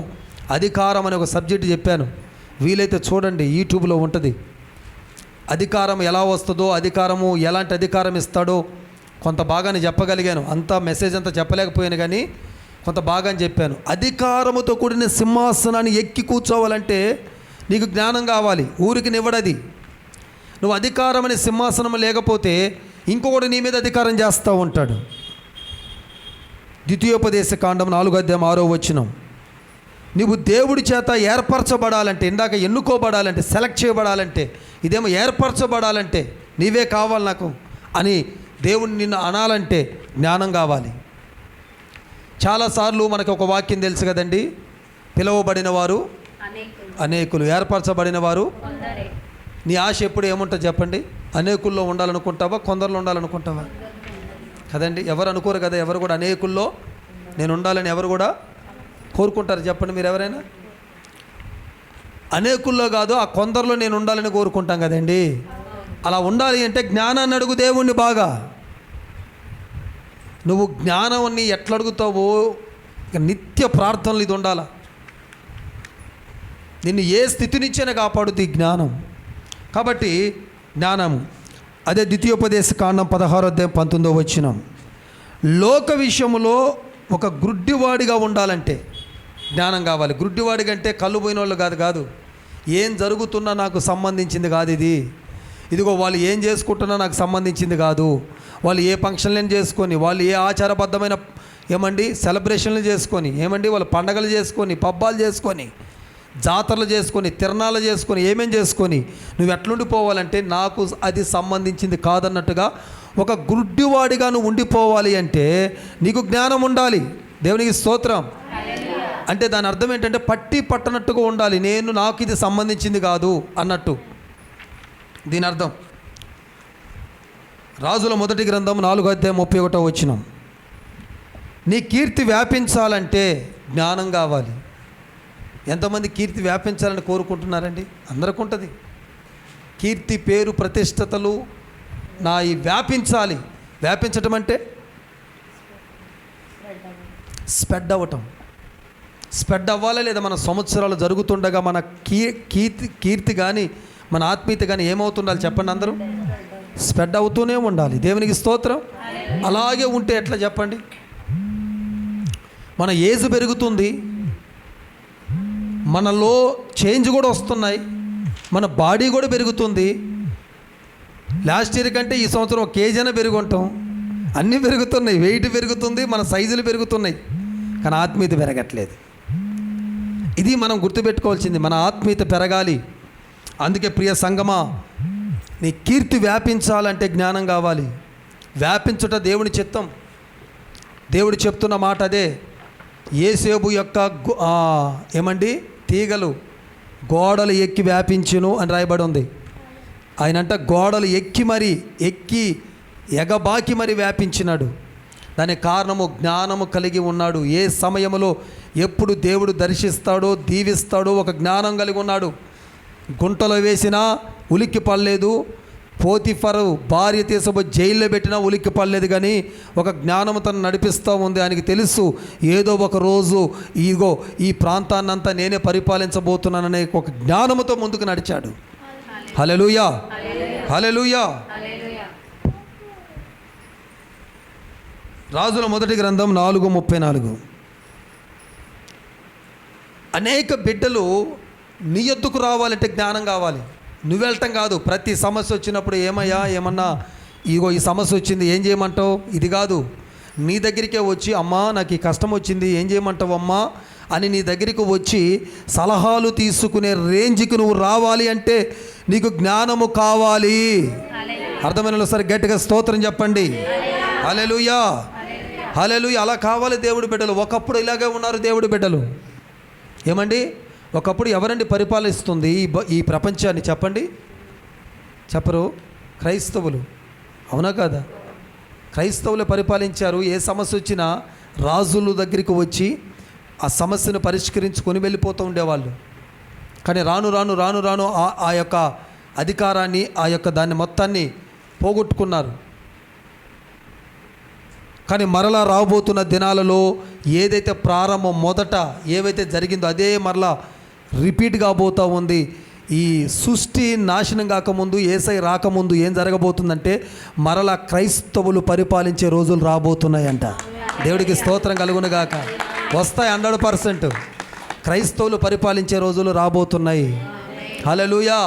అధికారం అనే ఒక సబ్జెక్ట్ చెప్పాను. వీలైతే చూడండి, యూట్యూబ్లో ఉంటుంది. అధికారం ఎలా వస్తుందో, అధికారము ఎలాంటి అధికారం ఇస్తాడో కొంత బాగానే చెప్పగలిగాను. అంతా మెసేజ్ అంతా చెప్పలేకపోయాను, కానీ కొంత భాగం చెప్పాను. అధికారముతో కూడిన సింహాసనాన్ని ఎక్కి కూర్చోవాలంటే నీకు జ్ఞానం కావాలి. ఊరికి నివ్వడది. నువ్వు అధికారం అనే సింహాసనం లేకపోతే ఇంకొకటి నీ మీద అధికారం చేస్తూ ఉంటాడు. ద్వితీయోపదేశ కాండం 4:6 నువ్వు దేవుడి చేత ఏర్పరచబడాలంటే, ఇందాక ఎన్నుకోబడాలంటే, సెలెక్ట్ చేయబడాలంటే, ఇదేమో ఏర్పరచబడాలంటే నీవే కావాలి నాకు అని దేవుడిని నిన్ను అనాలంటే జ్ఞానం కావాలి. చాలాసార్లు మనకు ఒక వాక్యం తెలుసు కదండి, పిలువబడిన వారు అనేకులు, ఏర్పరచబడిన వారు. నీ ఆశ ఎప్పుడు ఏముంటుంది చెప్పండి? అనేకుల్లో ఉండాలనుకుంటావా, కొందరిలో ఉండాలనుకుంటావా? కదండి, ఎవరు అనుకోరు కదా. ఎవరు కూడా అనేకుల్లో నేను ఉండాలని ఎవరు కూడా కోరుకుంటారు చెప్పండి మీరు ఎవరైనా? అనేకుల్లో కాదు, ఆ కొందరిలో నేను ఉండాలని కోరుకుంటాం కదండి. అలా ఉండాలి అంటే జ్ఞానాన్ని అడుగు దేవుణ్ణి బాగా. నువ్వు జ్ఞానాన్ని ఎట్లా అడుగుతావో నిత్య ప్రార్థనలు ఇది ఉండాలా. నిన్ను ఏ స్థితి నుంచైనా కాపాడుతుంది ఈ జ్ఞానం. కాబట్టి జ్ఞానము అదే ద్వితీయోపదేశ కాండం 16:19 లోక విషయములో ఒక గుడ్డివాడిగా ఉండాలంటే జ్ఞానం కావాలి. గుడ్డివాడి కంటే కళ్ళు పోయిన వాళ్ళు కాదు. ఏం జరుగుతున్నా నాకు సంబంధించింది కాదు ఇది. ఇదిగో వాళ్ళు ఏం చేసుకుంటున్నా నాకు సంబంధించింది కాదు. వాళ్ళు ఏ ఫంక్షన్లను చేసుకొని, వాళ్ళు ఏ ఆచారబద్ధమైన సెలబ్రేషన్లు చేసుకొని, వాళ్ళు పండగలు చేసుకొని, పబ్బాలు చేసుకొని, జాతరలు చేసుకొని, తిరణాలు చేసుకొని, చేసుకొని నువ్వు ఎట్లుండిపోవాలంటే నాకు అది సంబంధించింది కాదన్నట్టుగా ఒక గుడ్డివాడిగా నువ్వు ఉండిపోవాలి అంటే నీకు జ్ఞానం ఉండాలి. దేవునికి స్తోత్రం. అంటే దాని అర్థం ఏంటంటే పట్టి పట్టనట్టుగా ఉండాలి. నాకు ఇది సంబంధించింది కాదు అన్నట్టు దీని అర్థం. రాజుల మొదటి గ్రంథం 4:31 నీ కీర్తి వ్యాపించాలంటే జ్ఞానం కావాలి. ఎంతమంది కీర్తి వ్యాపించాలని కోరుకుంటున్నారండి? అందరికి ఉంటుంది. కీర్తి, పేరు, ప్రతిష్టతలు నా ఈ వ్యాపించాలి. వ్యాపించటం అంటే స్ప్రెడ్ అవ్వాలా లేదా? మన సంవత్సరాలు జరుగుతుండగా మన కీర్తి కానీ మన ఆత్మీయత కానీ ఏమవుతుండాలి చెప్పండి? అందరూ స్ప్రెడ్ అవుతూనే ఉండాలి. దేవునికి స్తోత్రం. అలాగే ఉంటే ఎట్లా చెప్పండి? మన ఏజ్ పెరుగుతుంది, మనలో చేంజ్ కూడా వస్తున్నాయి, మన బాడీ కూడా పెరుగుతుంది. లాస్ట్ ఇయర్ కంటే ఈ సంవత్సరం 1 కేజీ అయినా పెరుగుంటాం. అన్నీ పెరుగుతున్నాయి, వెయిట్ పెరుగుతుంది, మన సైజులు పెరుగుతున్నాయి, కానీ ఆత్మీయత పెరగట్లేదు. ఇది మనం గుర్తుపెట్టుకోవాల్సింది. మన ఆత్మీయత పెరగాలి. అందుకే ప్రియ సంగమా, నీ కీర్తి వ్యాపించాలంటే జ్ఞానం కావాలి. వ్యాపించుట దేవుని చిత్తం. దేవుడు చెప్తున్న మాట అదే. యేసేబు యొక్క తీగలు గోడలు ఎక్కి వ్యాపించును అని రాయబడి ఉంది. ఆయనంట గోడలు ఎక్కి ఎగబాకి మరి వ్యాపించినాడు. దానికి కారణము జ్ఞానము కలిగి ఉన్నాడు. ఏ సమయంలో ఎప్పుడు దేవుడు దర్శిస్తాడో దీవిస్తాడో ఒక జ్ఞానం కలిగి ఉన్నాడు. గుంటలో వేసినా ఉలిక్కి పడలేదు. పోతిఫరు భార్య తీసుకుపోయి జైల్లో పెట్టినా ఉలిక్కి పడలేదు. కానీ ఒక జ్ఞానం తను నడిపిస్తూ ఉంది. ఆయనకి తెలుసు ఏదో ఒక రోజు ఈ ప్రాంతాన్నంతా నేనే పరిపాలించబోతున్నాననే ఒక జ్ఞానముతో ముందుకు నడిచాడు. హల్లెలూయా, హల్లెలూయా. రాజుల మొదటి గ్రంథం 4:34 అనేక బిడ్డలు నీ యొద్దకు రావాలంటే జ్ఞానం కావాలి. నువ్వు వెళ్ళటం కాదు. ప్రతి సమస్య వచ్చినప్పుడు ఏమన్నా ఈ సమస్య వచ్చింది ఏం చేయమంటావు, ఇది కాదు. నీ దగ్గరికే వచ్చి అమ్మా నాకు ఈ కష్టం వచ్చింది ఏం చేయమంటావు అమ్మా అని నీ దగ్గరికి వచ్చి సలహాలు తీసుకునే రేంజ్కి నువ్వు రావాలి అంటే నీకు జ్ఞానము కావాలి. అర్థమైన సరే గట్టిగా స్తోత్రం చెప్పండి. హల్లెలూయా, హల్లెలూయా. అలా కావాలి దేవుడి బిడ్డలు. ఒకప్పుడు ఇలాగే ఉన్నారు దేవుడి బిడ్డలు. ఒకప్పుడు ఎవరండి పరిపాలిస్తుంది ఈ ప్రపంచాన్ని చెప్పండి? చెప్పరు? క్రైస్తవులు. అవునా కాదా? క్రైస్తవులు పరిపాలించారు. ఏ సమస్య వచ్చినా రాజుల దగ్గరికి వచ్చి ఆ సమస్యను పరిష్కరించుకొని వెళ్ళిపోతూ ఉండేవాళ్ళు. కానీ రాను రాను రాను రాను ఆ యొక్క అధికారాన్ని దాన్ని మొత్తాన్ని పోగొట్టుకున్నారు. కానీ మరలా రాబోతున్న దినాలలో ఏదైతే ప్రారంభం మొదట ఏవైతే జరిగిందో అదే మరలా రిపీట్ కాబోతూ ఉంది. ఈ సృష్టి నాశనం కాకముందు, యేసయ్య రాకముందు ఏం జరగబోతుందంటే మరలా క్రైస్తవులు పరిపాలించే రోజులు రాబోతున్నాయంట. దేవుడికి స్తోత్రం కలుగునుగాక. వస్తాయి 100%. క్రైస్తవులు పరిపాలించే రోజులు రాబోతున్నాయి. హల్లెలూయా.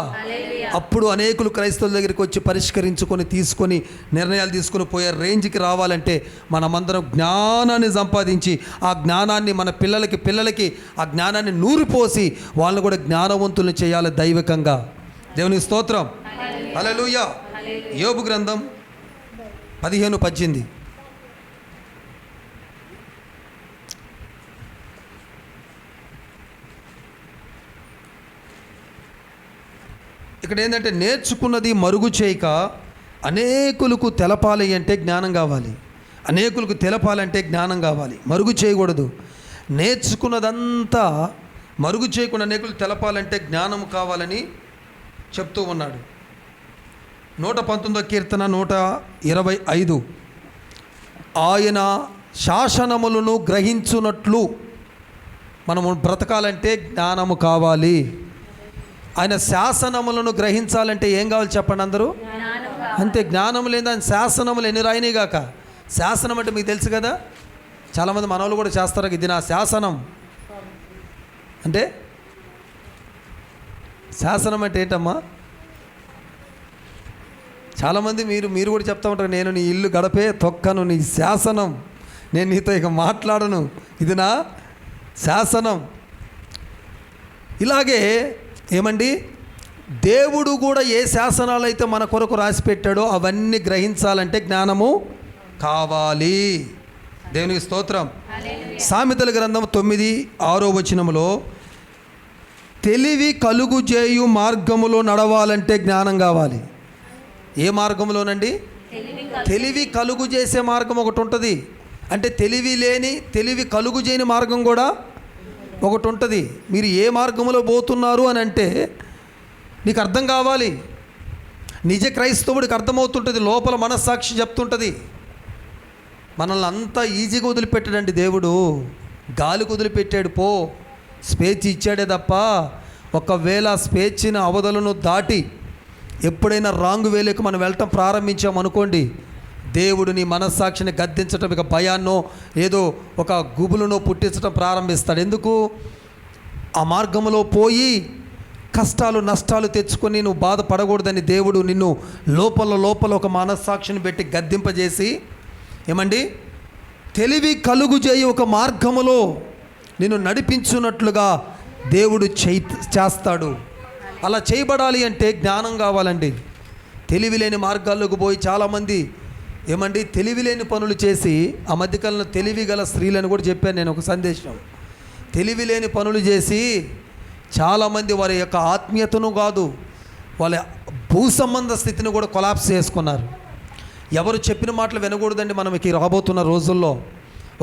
అప్పుడు అనేకులు క్రైస్తవుల దగ్గరికి వచ్చి పరిష్కరించుకొని తీసుకొని నిర్ణయాలు తీసుకొని పోయే రేంజ్కి రావాలంటే మనమందరం జ్ఞానాన్ని సంపాదించి ఆ జ్ఞానాన్ని మన పిల్లలకి ఆ జ్ఞానాన్ని నూరిపోసి వాళ్ళని కూడా జ్ఞానవంతుల్ని చేయాలి దైవికంగా. దేవునికి స్తోత్రం. హల్లెలూయా. యోబు గ్రంథం 15:18. ఇక్కడ ఏంటంటే నేర్చుకున్నది మరుగు చేయక అనేకులకు తెలపాలి అంటే జ్ఞానం కావాలి. అనేకులకు తెలపాలంటే జ్ఞానం కావాలి, మరుగు చేయకూడదు. నేర్చుకున్నదంతా మరుగు చేయకుండా అనేకులు తెలపాలంటే జ్ఞానం కావాలని చెప్తూ ఉన్నాడు. 119వ కీర్తన 125. ఆయన శాసనములను గ్రహించున్నట్లు మనము బ్రతకాలంటే జ్ఞానము కావాలి. ఆయన శాసనములను గ్రహించాలంటే ఏం కావాలి చెప్పండి అందరూ? అంతే. జ్ఞానం లేదా శాసనములు ఎన్ని రాయినాయి గాక. శాసనం అంటే మీకు తెలుసు కదా, చాలామంది మనవాళ్ళు కూడా చేస్తారు. ఇది నా శాసనం అంటే, శాసనం అంటే ఏంటమ్మా? చాలామంది మీరు కూడా చెప్తా ఉంటారు, నేను నీ ఇల్లు గడపే తొక్కను, నీ శాసనం, నేను నీతో ఇక మాట్లాడను, ఇది నా శాసనం. ఇలాగే ఏమండి, దేవుడు కూడా ఏ శాసనాలు అయితే మన కొరకు రాసి పెట్టాడో అవన్నీ గ్రహించాలంటే జ్ఞానము కావాలి. దేవునికి స్తోత్రం. సామెతల గ్రంథం 9:6 వచనములో తెలివి కలుగు చేయు మార్గములో నడవాలంటే జ్ఞానం కావాలి. ఏ మార్గంలోనండి? తెలివి కలుగు చేసే మార్గం ఒకటి ఉంటుంది. అంటే తెలివి కలుగు చేయని మార్గం కూడా ఒకటి ఉంటుంది. మీరు ఏ మార్గంలో పోతున్నారు అని అంటే నీకు అర్థం కావాలి. నిజ క్రైస్తవుడికి అర్థమవుతుంటుంది, లోపల మనస్సాక్షి చెప్తుంటుంది. మనల్ని అంతా ఈజీగా వదిలిపెట్టాడండి దేవుడు, గాలికి వదిలిపెట్టాడు. పో, స్వేచ్ఛ ఇచ్చాడే తప్ప ఒకవేళ స్వేచ్ఛని అవధులను దాటి ఎప్పుడైనా రాంగ్ వేలోకి మనం వెళ్ళటం ప్రారంభించామనుకోండి, దేవుడు నీ మనస్సాక్షిని గద్దించటం, ఇక భయాన్నో ఏదో ఒక గుబులునో పుట్టించడం ప్రారంభిస్తాడు. ఎందుకు? ఆ మార్గంలో పోయి కష్టాలు నష్టాలు తెచ్చుకొని నువ్వు బాధపడకూడదని దేవుడు నిన్ను లోపల ఒక మనస్సాక్షిని పెట్టి గద్దింపజేసి ఏమండి తెలివి కలుగు చేయి ఒక మార్గములో నిన్ను నడిపించున్నట్లుగా దేవుడు చేస్తాడు. అలా చేయబడాలి అంటే జ్ఞానం కావాలండి. తెలివి లేని మార్గాల్లోకి పోయి చాలామంది ఏమండి తెలివి లేని పనులు చేసి, ఆ మధ్యకాలంలో తెలివి గల స్త్రీలను కూడా చెప్పాను నేను ఒక సందేశం. తెలివి లేని పనులు చేసి చాలామంది వారి యొక్క ఆత్మీయతను కాదు, వాళ్ళ భూ సంబంధ స్థితిని కూడా కొలాప్స్ చేసుకున్నారు. ఎవరు చెప్పిన మాటలు వినకూడదండి. మనకి రాబోతున్న రోజుల్లో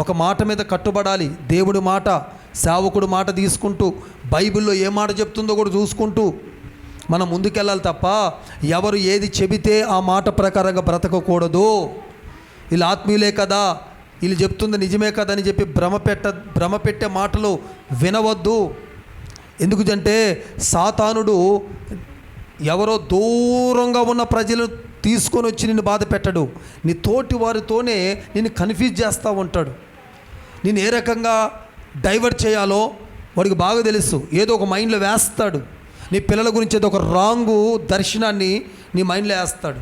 ఒక మాట మీద కట్టుబడాలి. దేవుడి మాట, సేవకుడు మాట తీసుకుంటూ, బైబిల్లో ఏ మాట చెప్తుందో కూడా చూసుకుంటూ మనం ముందుకెళ్ళాలి తప్ప ఎవరు ఏది చెబితే ఆ మాట ప్రకారంగా బ్రతకకూడదు. వీళ్ళు ఆత్మీయులే కదా, వీళ్ళు చెప్తుంది నిజమే కదా అని చెప్పి భ్రమ పెట్టే మాటలు వినవద్దు. ఎందుకంటే సాతానుడు ఎవరో దూరంగా ఉన్న ప్రజలను తీసుకొని వచ్చి నిన్ను బాధ పెట్టడు, నీ తోటి వారితోనే నిన్ను కన్ఫ్యూజ్ చేస్తూ ఉంటాడు. నేను ఏ రకంగా డైవర్ట్ చేయాలో వాడికి బాగా తెలుసు. ఏదో ఒక మైండ్లో వేస్తాడు. నీ పిల్లల గురించి ఏదో ఒక రాంగు దర్శనాన్ని నీ మైండ్లో వేస్తాడు.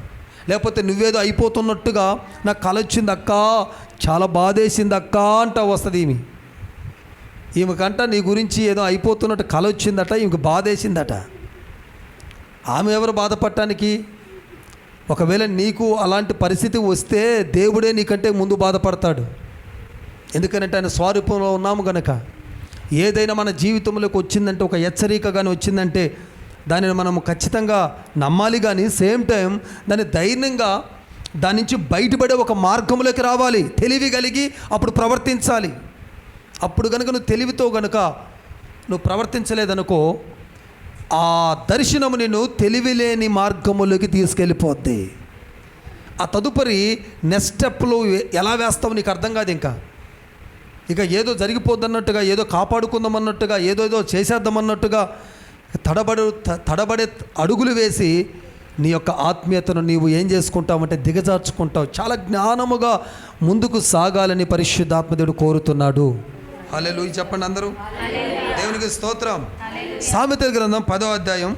లేకపోతే నువ్వేదో అయిపోతున్నట్టుగా నాకు కల వచ్చింది అక్క, చాలా బాధేసింది అక్క అంటా వస్తుంది. ఈమెకంట నీ గురించి ఏదో అయిపోతున్నట్టు కల వచ్చిందట, ఈమెకు బాధేసిందట. ఆమె ఎవరు బాధపడటానికి? ఒకవేళ నీకు అలాంటి పరిస్థితి వస్తే దేవుడే నీకంటే ముందు బాధపడతాడు. ఎందుకనంటే ఆయన స్వరూపంలో ఉన్నాము కనుక. ఏదైనా మన జీవితంలోకి వచ్చిందంటే, ఒక హెచ్చరిక కానీ వచ్చిందంటే దానిని మనం ఖచ్చితంగా నమ్మాలి. కానీ సేమ్ టైం దాన్ని ధైర్యంగా దాని నుంచి బయటపడే ఒక మార్గంలోకి రావాలి. తెలివి కలిగి అప్పుడు ప్రవర్తించాలి. అప్పుడు కనుక నువ్వు తెలివితో కనుక నువ్వు ప్రవర్తించలేదనుకో, ఆ దర్శనము నిన్ను తెలివి లేని మార్గములోకి తీసుకెళ్ళిపోద్ది. ఆ తదుపరి నెక్స్ట్ స్టెప్లో ఎలా వేస్తావు నీకు అర్థం కాదు. ఇక ఏదో జరిగిపోద్దన్నట్టుగా, ఏదో కాపాడుకుందామన్నట్టుగా, ఏదో చేసేద్దామన్నట్టుగా తడబడే అడుగులు వేసి నీ యొక్క ఆత్మీయతను నీవు ఏం చేసుకుంటావంటే దిగజార్చుకుంటావు. చాలా జ్ఞానముగా ముందుకు సాగాలని పరిశుద్ధాత్మదేవుడు కోరుతున్నాడు. హల్లెలూయా చెప్పండి అందరూ. దేవునికి స్తోత్రం. సామెతల గ్రంథం 10వ అధ్యాయం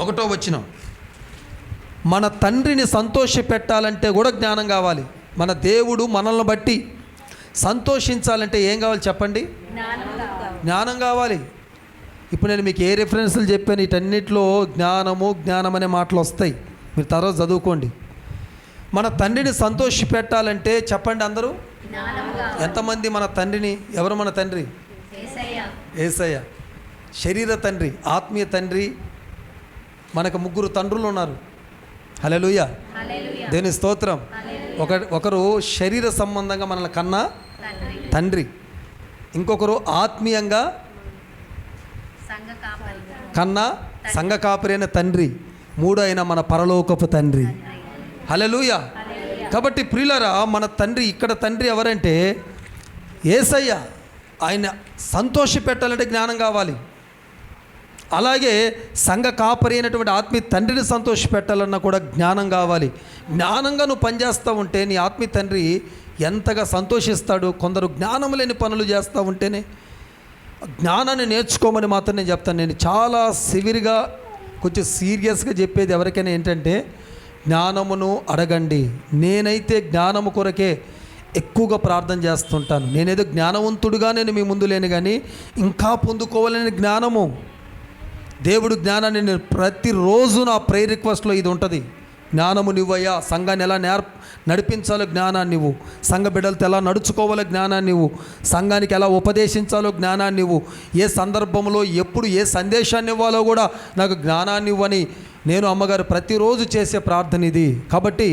1వ వచనం. మన తండ్రిని సంతోషపెట్టాలంటే కూడా జ్ఞానం కావాలి. మన దేవుడు మనల్ని బట్టి సంతోషించాలంటే ఏం కావాలి చెప్పండి? జ్ఞానం కావాలి. ఇప్పుడు నేను మీకు ఏ రిఫరెన్స్లు చెప్పాను, వీటన్నిటిలో జ్ఞానం అనే మాటలు వస్తాయి. మీరు తర్వాత చదువుకోండి. మన తండ్రిని సంతోషపెట్టాలంటే చెప్పండి అందరూ. ఎంతమంది మన తండ్రిని, ఎవరు మన తండ్రి? యేసయ్య. శరీర తండ్రి, ఆత్మీయ తండ్రి. మనకు 3 తండ్రులు ఉన్నారు. హల్లెలూయా, దేవుని స్తోత్రం. ఒకరు శరీర సంబంధంగా మనల్ని కన్నా తండ్రి, ఇంకొకరు ఆత్మీయంగా కన్నా సంఘ కాపరి అయిన తండ్రి, 3 అయిన మన పరలోకపు తండ్రి. హల్లెలూయా. కాబట్టి ప్రియులారా, మన తండ్రి, ఇక్కడ తండ్రి ఎవరంటే యేసయ్య. ఆయన సంతోష పెట్టాలంటే జ్ఞానం కావాలి. అలాగే సంఘ కాపరి అయినటువంటి ఆత్మీయ తండ్రిని సంతోష పెట్టాలన్నా కూడా జ్ఞానం కావాలి. జ్ఞానంగా నువ్వు పనిచేస్తూ ఉంటే నీ ఆత్మీయ తండ్రి ఎంతగా సంతోషిస్తాడు. కొందరు జ్ఞానం లేని పనులు చేస్తూ ఉంటేనే, జ్ఞానాన్ని నేర్చుకోమని మాత్రం నేను చెప్తాను. నేను చాలా సివియర్గా, కొంచెం సీరియస్గా చెప్పేది ఎవరికైనా ఏంటంటే, జ్ఞానమును అడగండి. నేనైతే జ్ఞానము కొరకే ఎక్కువగా ప్రార్థన చేస్తుంటాను. నేనేదో జ్ఞానవంతుడుగా నేను మీ ముందు లేను, కానీ ఇంకా పొందుకోవాలని జ్ఞానము, దేవుడు జ్ఞానాన్ని నేను ప్రతిరోజు నా ప్రేయర్ రిక్వెస్ట్లో ఇది ఉంటుంది. జ్ఞానము నువ్వయ్యా, సంఘాన్ని ఎలా నడిపించాలో జ్ఞానాన్ని నువ్వు, సంఘ బిడ్డలతో ఎలా నడుచుకోవాలో జ్ఞానాన్ని నువ్వు, సంఘానికి ఎలా ఉపదేశించాలో జ్ఞానాన్ని నువ్వు, ఏ సందర్భంలో ఎప్పుడు ఏ సందేశాన్ని ఇవ్వాలో కూడా నాకు జ్ఞానాన్ని ఇవ్వని నేను అమ్మగారు ప్రతిరోజు చేసే ప్రార్థన ఇది. కాబట్టి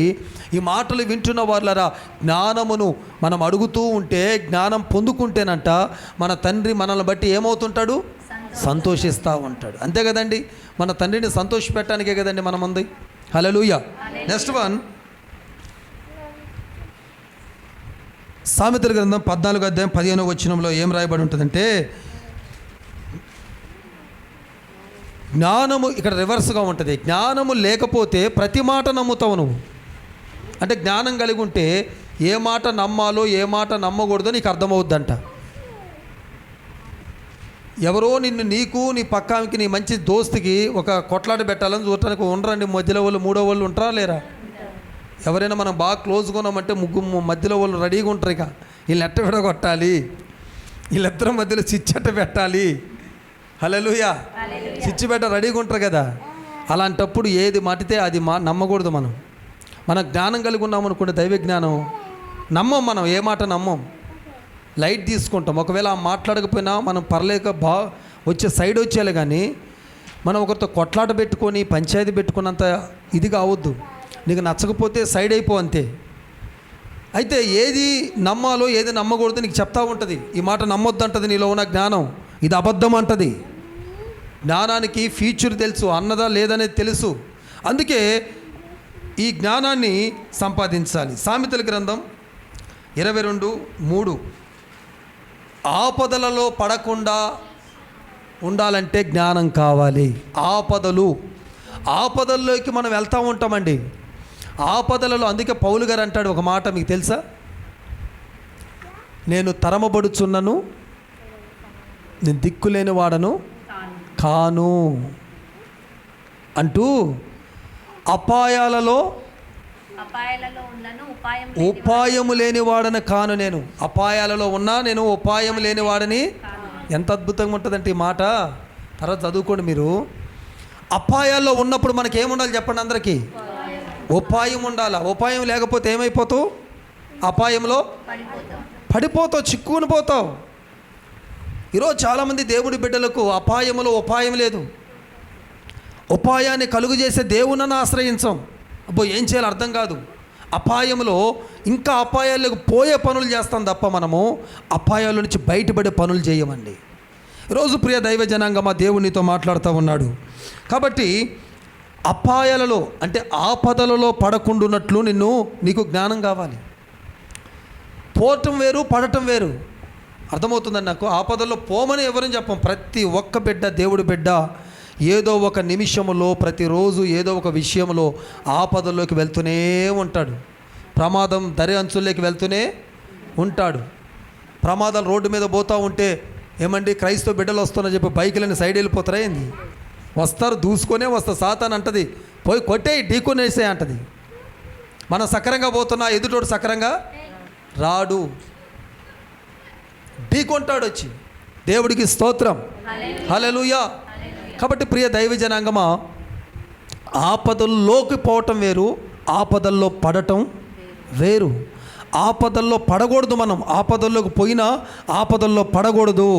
ఈ మాటలు వింటున్న వాళ్ళరా, జ్ఞానమును మనం అడుగుతూ ఉంటే, జ్ఞానం పొందుకుంటేనంట మన తండ్రి మనల్ని బట్టి ఏమవుతుంటాడు? సంతోషిస్తూ ఉంటాడు. అంతే కదండి, మన తండ్రిని సంతోషపెట్టడానికే కదండి మనం ఉంది. హల్లెలూయా. నెక్స్ట్ వన్, సామెతల గ్రంథం 14వ అధ్యాయం 15వ వచనంలో ఏం రాయబడి ఉంటుందంటే, జ్ఞానము, ఇక్కడ రివర్స్గా ఉంటుంది. జ్ఞానము లేకపోతే ప్రతి మాట నమ్ముతావు నువ్వు. అంటే జ్ఞానం కలిగి ఉంటే ఏ మాట నమ్మాలో ఏ మాట నమ్మకూడదో నీకు అర్థమవుద్దంట. ఎవరో నీకు నీ పక్కానికి, నీ మంచి దోస్తుకి ఒక కొట్లాట పెట్టాలని చూడటానికి ఉండరండి మధ్యలో వాళ్ళు, 3వ వాళ్ళు ఉంటారా లేరా? ఎవరైనా మనం బాగా క్లోజ్గా ఉన్నామంటే మధ్యలో వాళ్ళు రెడీగా ఉంటారు. ఇక వీళ్ళు ఎట్ట విడగొట్టాలి, వీళ్ళిద్దరి మధ్యలో చిచ్చట్ట పెట్టాలి. హల్లెలూయా. చిచ్చు పెట్ట రెడీగా ఉంటారు కదా. అలాంటప్పుడు ఏది మాటితే అది నమ్మకూడదు. మనం జ్ఞానం కలిగి ఉన్నామనుకుంటే, దైవ జ్ఞానం, నమ్మం. మనం ఏ మాట నమ్మం, లైట్ తీసుకుంటాం. ఒకవేళ ఆ మాట్లాడకపోయినా మనం పర్లేక వచ్చే సైడ్ వచ్చేయాలి, కానీ మనం ఒకరితో కొట్లాట పెట్టుకొని పంచాయతీ పెట్టుకున్నంత ఇది కావద్దు. నీకు నచ్చకపోతే సైడ్ అయిపో, అంతే. అయితే ఏది నమ్మాలో ఏది నమ్మకూడదు నీకు చెప్తా ఉంటుంది. ఈ మాట నమ్మొద్దు అంటది నీలో ఉన్న జ్ఞానం, ఇది అబద్ధం అంటది. జ్ఞానానికి ఫ్యూచర్ తెలుసు, అన్నదా లేదనేది తెలుసు. అందుకే ఈ జ్ఞానాన్ని సంపాదించాలి. సామెతల గ్రంథం 22:3, ఆపదలలో పడకుండా ఉండాలంటే జ్ఞానం కావాలి. ఆపదల్లోకి మనం వెళ్తూ ఉంటామండి. ఆపదలలో, అందుకే పౌలు గారు అంటాడు ఒక మాట, మీకు తెలుసా? నేను తరమబడుచున్నను, నేను దిక్కులేని వాడను కాను అంటూ, అపాయాలలో ఉపాయము లేనివాడని కాను నేను. అపాయాలలో ఉన్నా నేను ఉపాయం లేనివాడని. ఎంత అద్భుతంగా ఉంటుందంటే ఈ మాట. తర్వాత చదువుకోండి మీరు. అపాయాల్లో ఉన్నప్పుడు మనకి ఏముండాలి చెప్పండి అందరికీ? ఉపాయం ఉండాలి. ఉపాయం లేకపోతే ఏమైపోతావు? అపాయంలో పడిపోతావు, చిక్కుని పోతావు. ఈరోజు చాలామంది దేవుడి బిడ్డలకు అపాయములో ఉపాయం లేదు. ఉపాయాన్ని కలుగు చేసే దేవునని ఆశ్రయించాం. అబ్బో ఏం చేయాలో అర్థం కాదు. అపాయంలో ఇంకా అపాయాలకు పోయే పనులు చేస్తాం తప్ప మనము అపాయాల నుంచి బయటపడే పనులు చేయమండి. ఈరోజు ప్రియ దైవ జనాంగమా, దేవుడు నీతో మాట్లాడుతూ ఉన్నాడు. కాబట్టి అపాయాలలో అంటే ఆపదలలో పడకుండున్నట్లు నీకు జ్ఞానం కావాలి. పోవటం వేరు, పడటం వేరు. అర్థమవుతుందండి నాకు. ఆపదల్లో పోమని ఎవరని చెప్పం. ప్రతి ఒక్క బిడ్డ, దేవుడి బిడ్డ ఏదో ఒక నిమిషంలో, ప్రతిరోజు ఏదో ఒక విషయంలో ఆపదల్లోకి వెళ్తూనే ఉంటాడు. ప్రమాదం దరి అంచుల్లోకి వెళ్తూనే ఉంటాడు. ప్రమాదాలు రోడ్డు మీద పోతూ ఉంటే ఏమండి క్రైస్తవ బిడ్డలు వస్తున్నా చెప్పి బైకులని సైడ్ వెళ్ళిపోతారా ఏంది? వస్తారు, దూసుకొనే వస్తారు. సాతాన్ అంటది పోయి కొట్టేయి, ఢీకొనేసే అంటది. మనం సక్రంగా పోతున్నా, ఎదుటోడు సక్రంగా రాడు, ఢీకొంటాడు వచ్చి. దేవుడికి స్తోత్రం, హల్లెలూయా. కాబట్టి ప్రియ దైవ జనాంగమా, ఆపదల్లోకి పోవటం వేరు, ఆపదల్లో పడటం వేరు. ఆపదల్లో పడకూడదు. మనం ఆపదల్లోకి పోయినా ఆపదల్లో పడకూడదు.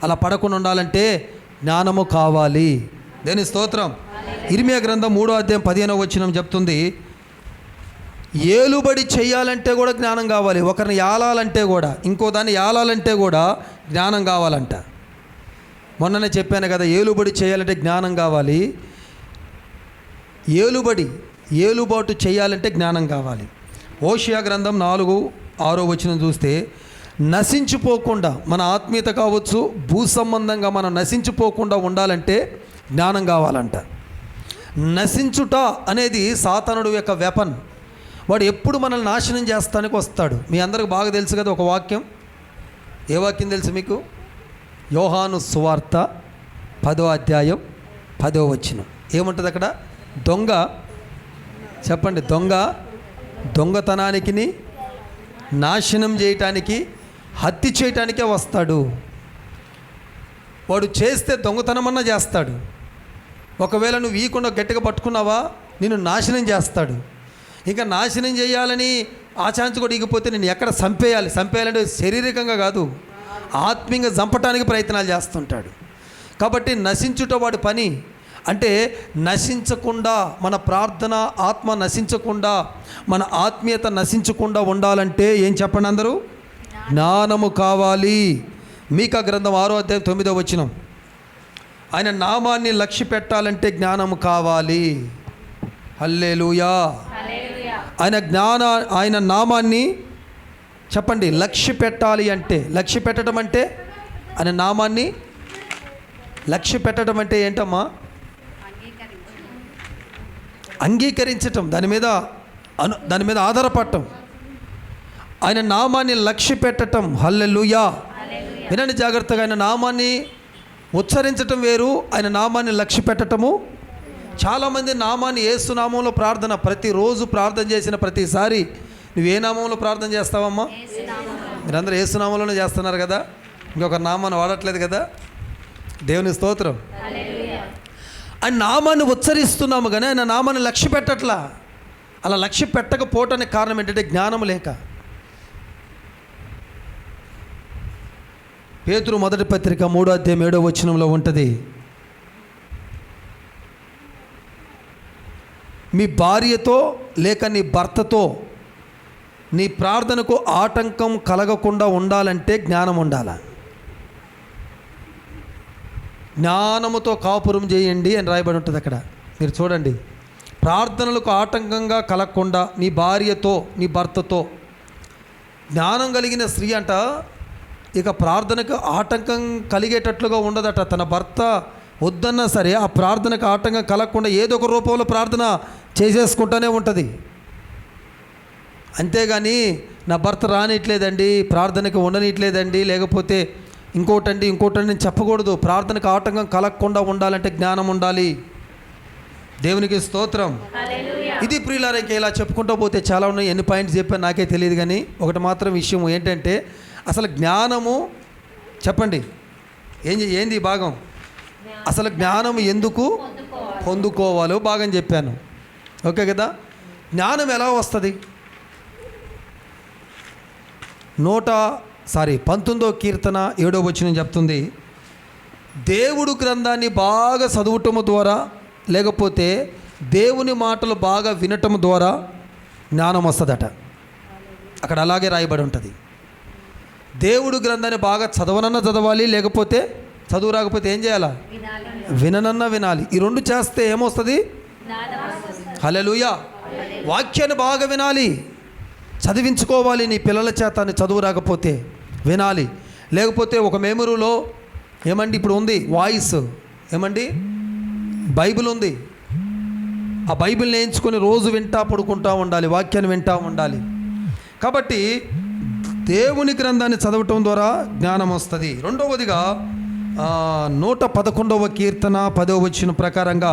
అలా పడకుండా ఉండాలంటే జ్ఞానము కావాలి. దేని స్తోత్రం. ఇర్మియా గ్రంథం 3వ అధ్యాయం 15వ వచనం చెప్తుంది, ఏలుబడి చేయాలంటే కూడా జ్ఞానం కావాలి. ఒకరిని యాలాలంటే కూడా, ఇంకో దాన్ని యాలాలంటే కూడా జ్ఞానం కావాలంట. మొన్ననే చెప్పాను కదా, ఏలుబడి చేయాలంటే జ్ఞానం కావాలి. ఏలుబాటు చేయాలంటే జ్ఞానం కావాలి. హోషేయ గ్రంథం 4:6 వచనం చూస్తే, నశించిపోకుండా మన ఆత్మీయత కావచ్చు, భూ సంబంధంగా మనం నశించిపోకుండా ఉండాలంటే జ్ఞానం కావాలంట. నశించుట అనేది సాతానుడు యొక్క వెపన్. వాడు ఎప్పుడు మనల్ని నాశనం చేస్తానికి వస్తాడు. మీ అందరికి బాగా తెలుసు కదా ఒక వాక్యం. ఏ వాక్యం తెలుసు మీకు? యోహాను సువార్త 10వ అధ్యాయం 10వ వచనం. ఏముంటుంది అక్కడ? దొంగ, చెప్పండి, దొంగతనానికి, నాశనం చేయటానికి, హత్య చేయటానికే వస్తాడు. వాడు చేస్తే దొంగతనమన్నా చేస్తాడు. ఒకవేళ నువ్వు ఈకుండా గట్టిగా పట్టుకున్నావా, నిన్ను నాశనం చేస్తాడు. ఇంకా నాశనం చేయాలని ఆచాంచి కూడా ఇగిపోతే నేను ఎక్కడ చంపేయాలంటే శారీరకంగా కాదు, ఆత్మీయంగా చంపటానికి ప్రయత్నాలు చేస్తుంటాడు. కాబట్టి నశించుట వాడి పని. అంటే నశించకుండా, మన ప్రార్థన ఆత్మ నశించకుండా, మన ఆత్మీయత నశించకుండా ఉండాలంటే ఏం చెప్పండి అందరూ? జ్ఞానము కావాలి. మీకా గ్రంథం 6వ అధ్యాయం 9వ వచనం, ఆయన నామాన్ని లక్ష్య పెట్టాలంటే జ్ఞానము కావాలి. హల్లెలూయా. ఆయన నామాన్ని చెప్పండి లక్ష్య పెట్టాలి అంటే, లక్ష్య పెట్టడం అంటే, ఆయన నామాన్ని లక్ష్య పెట్టడం అంటే ఏంటమ్మా? అంగీకరించటం, దాని మీద ఆధారపడటం, ఆయన నామాన్ని లక్ష్య పెట్టటం. హల్లెలూయా. వినండి జాగ్రత్తగా, ఆయన నామాన్ని ఉచ్చరించటం వేరు, ఆయన నామాన్ని లక్ష్య పెట్టటము. చాలామంది నామాన్ని, యేసు నామంలో ప్రార్థన, ప్రతిరోజు ప్రార్థన చేసిన ప్రతిసారి నువ్వు ఏ నామంలో ప్రార్థన చేస్తావమ్మా? మీరందరూ యేసు నామంలోనే చేస్తున్నారు కదా, ఇంకొక నామాన్ని వాడట్లేదు కదా. దేవుని స్తోత్రం. ఆయన నామాన్ని ఉచ్చరిస్తున్నాము కానీ ఆయన నామాన్ని లక్ష్య పెట్టట్లా. అలా లక్ష్య పెట్టకపోవటానికి కారణం ఏంటంటే జ్ఞానం లేక. పేతురు మొదటి పత్రిక 3వ అధ్యాయం 7వ వచనంలో ఉంటుంది, మీ భార్యతో లేక నీ భర్తతో నీ ప్రార్థనకు ఆటంకం కలగకుండా ఉండాలంటే జ్ఞానం ఉండాలి. జ్ఞానముతో కాపురం చేయండి అని రాయబడి ఉంటుంది అక్కడ. మీరు చూడండి, ప్రార్థనలకు ఆటంకంగా కలగకుండా నీ భార్యతో నీ భర్తతో. జ్ఞానం కలిగిన స్త్రీ అంట ఇక ప్రార్థనకు ఆటంకం కలిగేటట్లుగా ఉండదట. తన భర్త వద్దన్నా సరే ఆ ప్రార్థనకు ఆటంకం కలగకుండా ఏదో ఒక రూపంలో ప్రార్థన చేసేసుకుంటూనే ఉంటుంది. అంతేగాని నా భర్త రానిట్లేదండి, ప్రార్థనకు ఉండనిట్లేదండి, లేకపోతే ఇంకోటండి నేను చెప్పకూడదు. ప్రార్థనకు ఆటంకం కలగకుండా ఉండాలంటే జ్ఞానం ఉండాలి. దేవునికి స్తోత్రం. ఇది ప్రియులారా, ఇంకా ఇలా చెప్పుకుంటూ పోతే చాలా ఉన్నాయి. ఎన్ని పాయింట్స్ చెప్పాను నాకే తెలియదు. కానీ ఒకటి మాత్రం విషయం ఏంటంటే, అసలు జ్ఞానము చెప్పండి ఏంది ఈ భాగం, అసలు జ్ఞానము ఎందుకు పొందుకోవాలో భాగం చెప్పాను. ఓకే కదా. జ్ఞానం ఎలా వస్తుంది? 19వ కీర్తన 7వ వచనం చెప్తుంది, దేవుడు గ్రంథాన్ని బాగా చదువుటము ద్వారా లేకపోతే దేవుని మాటలు బాగా వినటం ద్వారా జ్ఞానం వస్తుందట. అక్కడ అలాగే రాయబడి ఉంటుంది. దేవుడు గ్రంథాన్ని బాగా చదవాలి, లేకపోతే చదువు రాకపోతే ఏం చేయాలా? వినాలి. ఈ రెండు చేస్తే ఏమొస్తుంది? హల్లెలూయా. వాక్యాన్ని బాగా వినాలి, చదివించుకోవాలి. నీ పిల్లల చేత చదువు రాకపోతే వినాలి. లేకపోతే ఒక మెమరీలో ఏమండి ఇప్పుడు ఉంది వాయిస్, ఏమండి బైబిల్ ఉంది, ఆ బైబిల్ని ఎంచుకొని రోజు వింటా పడుకుంటూ ఉండాలి, వాక్యాన్ని వింటూ ఉండాలి. కాబట్టి దేవుని గ్రంథాన్ని చదవటం ద్వారా జ్ఞానం వస్తుంది. రెండవదిగా 111వ కీర్తన 10వ వచనం ప్రకారంగా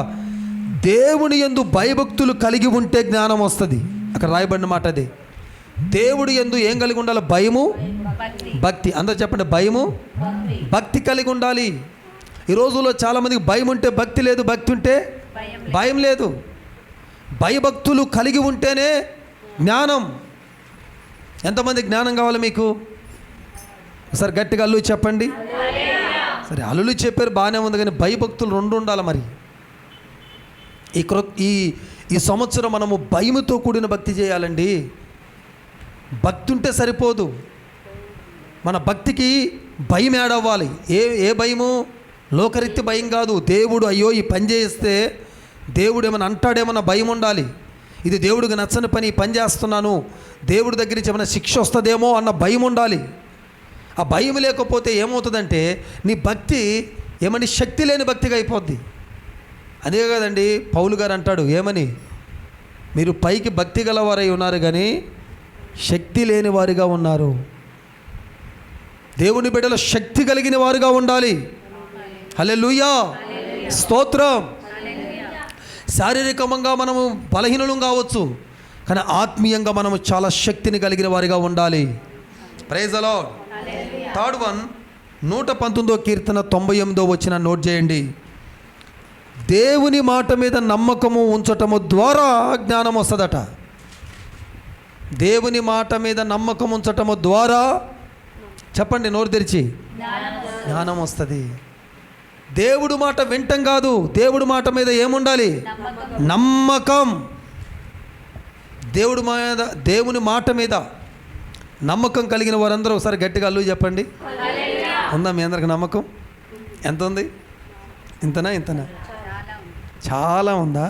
దేవుని యందు భయభక్తులు కలిగి ఉంటే జ్ఞానం వస్తుంది. అక్కడ రాయబడిన మాట అది. దేవుడి యందు ఏం కలిగి ఉండాలి? భయము, భక్తి. అందరూ చెప్పండి, భయము, భక్తి కలిగి ఉండాలి. ఈ రోజుల్లో చాలామందికి భయం ఉంటే భక్తి లేదు, భక్తి ఉంటే భయం లేదు. భయభక్తులు కలిగి ఉంటేనే జ్ఞానం. ఎంతమంది జ్ఞానం కావాలి మీకు? ఒకసారి గట్టిగా అల్లు చెప్పండి. సరే, అల్లులు చెప్పారు బాగానే ఉంది, కానీ భయభక్తులు రెండు ఉండాలి. మరి ఈ సంవత్సరం మనము భయముతో కూడిన భక్తి చేయాలండి. భక్తి ఉంటే సరిపోదు, మన భక్తికి భయం ఏడవ్వాలి. ఏ భయము? లోకరీత్య భయం కాదు. దేవుడు అయ్యో ఈ పని చేస్తే దేవుడు ఏమైనా అంటాడేమన్నా భయం ఉండాలి. ఇది దేవుడికి నచ్చని పని, ఈ పని చేస్తున్నాను, దేవుడి దగ్గర నుంచి ఏమైనా శిక్ష వస్తుందేమో అన్న భయం ఉండాలి. ఆ భయం లేకపోతే ఏమవుతుందంటే నీ భక్తి ఏమని శక్తి లేని భక్తిగా అయిపోద్ది. అదే కదండి పౌలు గారు అంటాడు, ఏమని? మీరు పైకి భక్తి గలవారై ఉన్నారు కానీ శక్తి లేని వారిగా ఉన్నారు. దేవుని బిడ్డలో శక్తి కలిగిన వారుగా ఉండాలి. హల్లెలూయా, స్తోత్రం. శారీరకంగా మనము బలహీనులం కావచ్చు, కానీ ఆత్మీయంగా మనము చాలా శక్తిని కలిగిన వారిగా ఉండాలి. Praise the lord. Third one, 119వ కీర్తన 98వ వచనం నోట్ చేయండి. దేవుని మాట మీద నమ్మకము ఉంచటము ద్వారా జ్ఞానం వస్తుందట. దేవుని మాట మీద నమ్మకం ఉంచటము ద్వారా, చెప్పండి నోరు తెరిచి, జ్ఞానం వస్తుంది. దేవుడు మాట వింటం కాదు, దేవుడి మాట మీద ఏముండాలి? నమ్మకం. దేవుని మాట మీద నమ్మకం కలిగిన వారందరూ ఒకసారి గట్టిగా అల్లు చెప్పండి. ఉందా మీ అందరికి నమ్మకం? ఎంత ఉంది? ఇంతనా? చాలా ఉందా?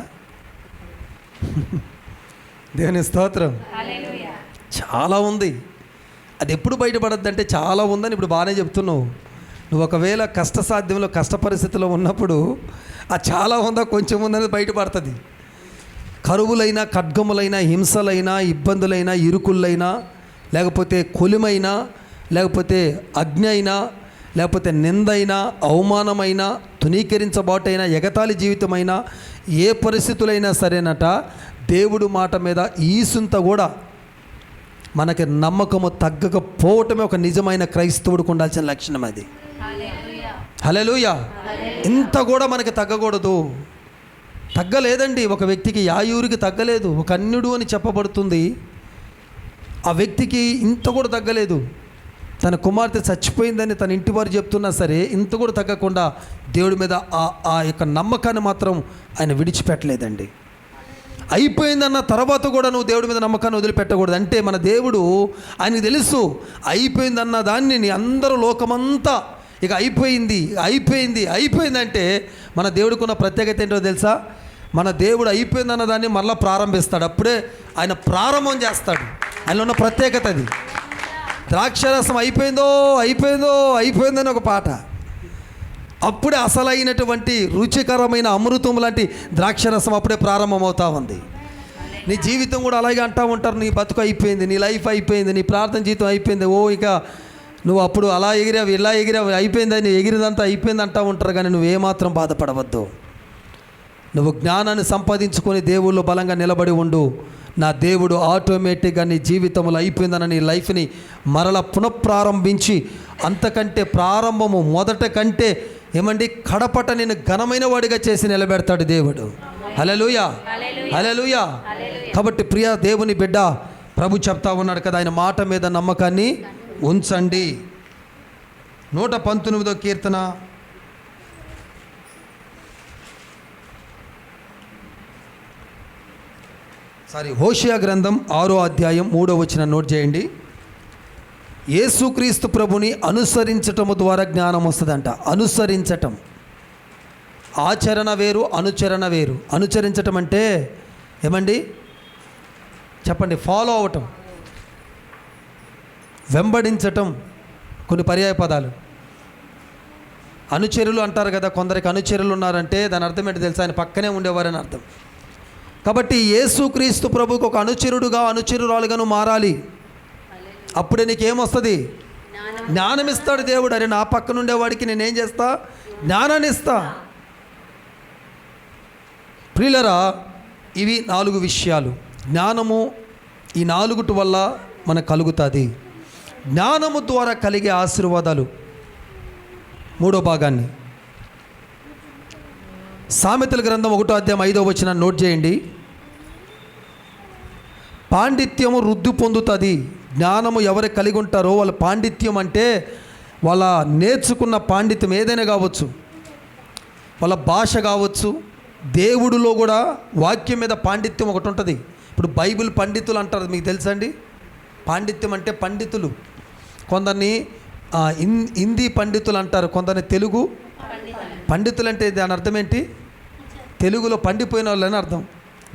దేవుని స్తోత్రం. చాలా ఉంది. అది ఎప్పుడు బయటపడద్దు అంటే చాలా ఉందని ఇప్పుడు బాగానే చెప్తున్నావు. నువ్వు ఒకవేళ కష్టసాధ్యంలో కష్ట పరిస్థితిలో ఉన్నప్పుడు ఆ చాలా ఉందా కొంచెం ఉందనేది బయటపడుతుంది. కరువులైనా, ఖడ్గములైనా, హింసలైనా, ఇబ్బందులైనా, ఇరుకులైనా, లేకపోతే కొలిమైనా, లేకపోతే అగ్ని అయినా, లేకపోతే నిందైనా, అవమానమైనా, తునీకరించబాటైనా, ఎగతాళి జీవితమైనా, ఏ పరిస్థితులైనా సరేనట దేవుడు మాట మీద ఈసుంత కూడా మనకి నమ్మకము తగ్గకపోవటమే ఒక నిజమైన క్రైస్తవుడికి ఉండాల్సిన లక్షణం అది. హల్లెలూయా. ఇంత కూడా మనకి తగ్గకూడదు. తగ్గలేదండి. ఒక వ్యక్తికి యాయూరికి తగ్గలేదు, ఒక అన్యుడు అని చెప్పబడుతుంది. ఆ వ్యక్తికి ఇంత కూడా తగ్గలేదు. తన కుమార్తె చచ్చిపోయిందని తన ఇంటి వారు చెప్తున్నా సరే ఇంత కూడా తగ్గకుండా దేవుడి మీద ఆ యొక్క నమ్మకాన్ని మాత్రం ఆయన విడిచిపెట్టలేదండి. అయిపోయిందన్న తర్వాత కూడా నువ్వు దేవుడి మీద నమ్మకాన్ని వదిలిపెట్టకూడదు. అంటే మన దేవుడు, ఆయనకు తెలుసు అయిపోయిందన్న దాన్ని అందరూ లోకమంతా ఇక అయిపోయింది అంటే మన దేవుడికి ఉన్న ప్రత్యేకత ఏంటో తెలుసా? మన దేవుడు అయిపోయిందన్న దాన్ని మళ్ళీ ప్రారంభిస్తాడు. అప్పుడే ఆయన ప్రారంభం చేస్తాడు. ఆయనలో ఉన్న ప్రత్యేకత అది. ద్రాక్షరసం అయిపోయిందని ఒక పాట. అప్పుడే అసలైనటువంటి రుచికరమైన అమృతం లాంటి ద్రాక్షరసం అప్పుడే ప్రారంభమవుతా ఉంది. నీ జీవితం కూడా అలాగే అంటూ ఉంటారు, నీ బతుకు అయిపోయింది, నీ లైఫ్ అయిపోయింది, నీ ప్రార్థన జీవితం అయిపోయింది, ఇక నువ్వు అప్పుడు అలా ఎగిరావు ఇలా ఎగిరావు అయిపోయిందని, ఎగిరిదంతా అయిపోయింది అంటూ ఉంటారు. కానీ నువ్వేమాత్రం బాధపడవద్దు. నువ్వు జ్ఞానాన్ని సంపాదించుకొని దేవుళ్ళు బలంగా నిలబడి ఉండు. నా దేవుడు ఆటోమేటిక్గా నీ జీవితంలో అయిపోయిందన్న నీ లైఫ్ని మరల పునఃప్రారంభించి అంతకంటే ప్రారంభము మొదట కంటే ఏమండి కడపట నేను ఘనమైన వాడిగా చేసి నిలబెడతాడు దేవుడు. హల్లెలూయా, హల్లెలూయా. కాబట్టి ప్రియ దేవుని బిడ్డ, ప్రభు చెప్తా ఉన్నాడు కదా, ఆయన మాట మీద నమ్మకాన్ని ఉంచండి. 119వ కీర్తన హోషేయ గ్రంథం 6వ అధ్యాయం 3వ వచనం నోట్ చేయండి. యేసుక్రీస్తు ప్రభుని అనుసరించటము ద్వారా జ్ఞానం వస్తుందంట. అనుసరించటం, ఆచరణ వేరు, అనుచరణ వేరు. అనుచరించటం అంటే ఏమండి చెప్పండి? ఫాలో అవటం, వెంబడించటం. కొన్ని పర్యాయ పదాలు. అనుచరులు అంటారు కదా, కొందరికి అనుచరులు ఉన్నారంటే దాని అర్థం ఏంటి తెలుసా? ఆయన పక్కనే ఉండేవారని అర్థం. కాబట్టి యేసుక్రీస్తు ప్రభుకు ఒక అనుచరుడుగా, అనుచరురాలుగాను మారాలి. అప్పుడే నీకేమొస్తుంది? జ్ఞానం ఇస్తాడు దేవుడు. అరే నా పక్కన ఉండేవాడికి నేనేం చేస్తా? జ్ఞానాన్ని ఇస్తా. ప్రియులరా, ఇవి 4 విషయాలు. జ్ఞానము ఈ 4 వల్ల మనకు కలుగుతుంది. జ్ఞానము ద్వారా కలిగే ఆశీర్వాదాలు. 3వ భాగాన్ని సామెతల గ్రంథం 1వ అధ్యాయం 5వ వచనాన్ని నోట్ చేయండి. పాండిత్యము వృద్ధి పొందుతుంది. జ్ఞానము ఎవరు కలిగి ఉంటారో వాళ్ళ పాండిత్యం అంటే వాళ్ళ నేర్చుకున్న పాండిత్యం ఏదైనా కావచ్చు, వాళ్ళ భాష కావచ్చు, దేవుడిలో కూడా వాక్యం మీద పాండిత్యం ఒకటి ఉంటుంది. ఇప్పుడు బైబిల్ పండితులు అంటారు, మీకు తెలుసా అండి? పాండిత్యం అంటే పండితులు. కొందరిని హిందీ పండితులు అంటారు, కొందరిని తెలుగు పండితులు. అంటే దాని అర్థం ఏంటి? తెలుగులో పండిపోయిన వాళ్ళని అర్థం.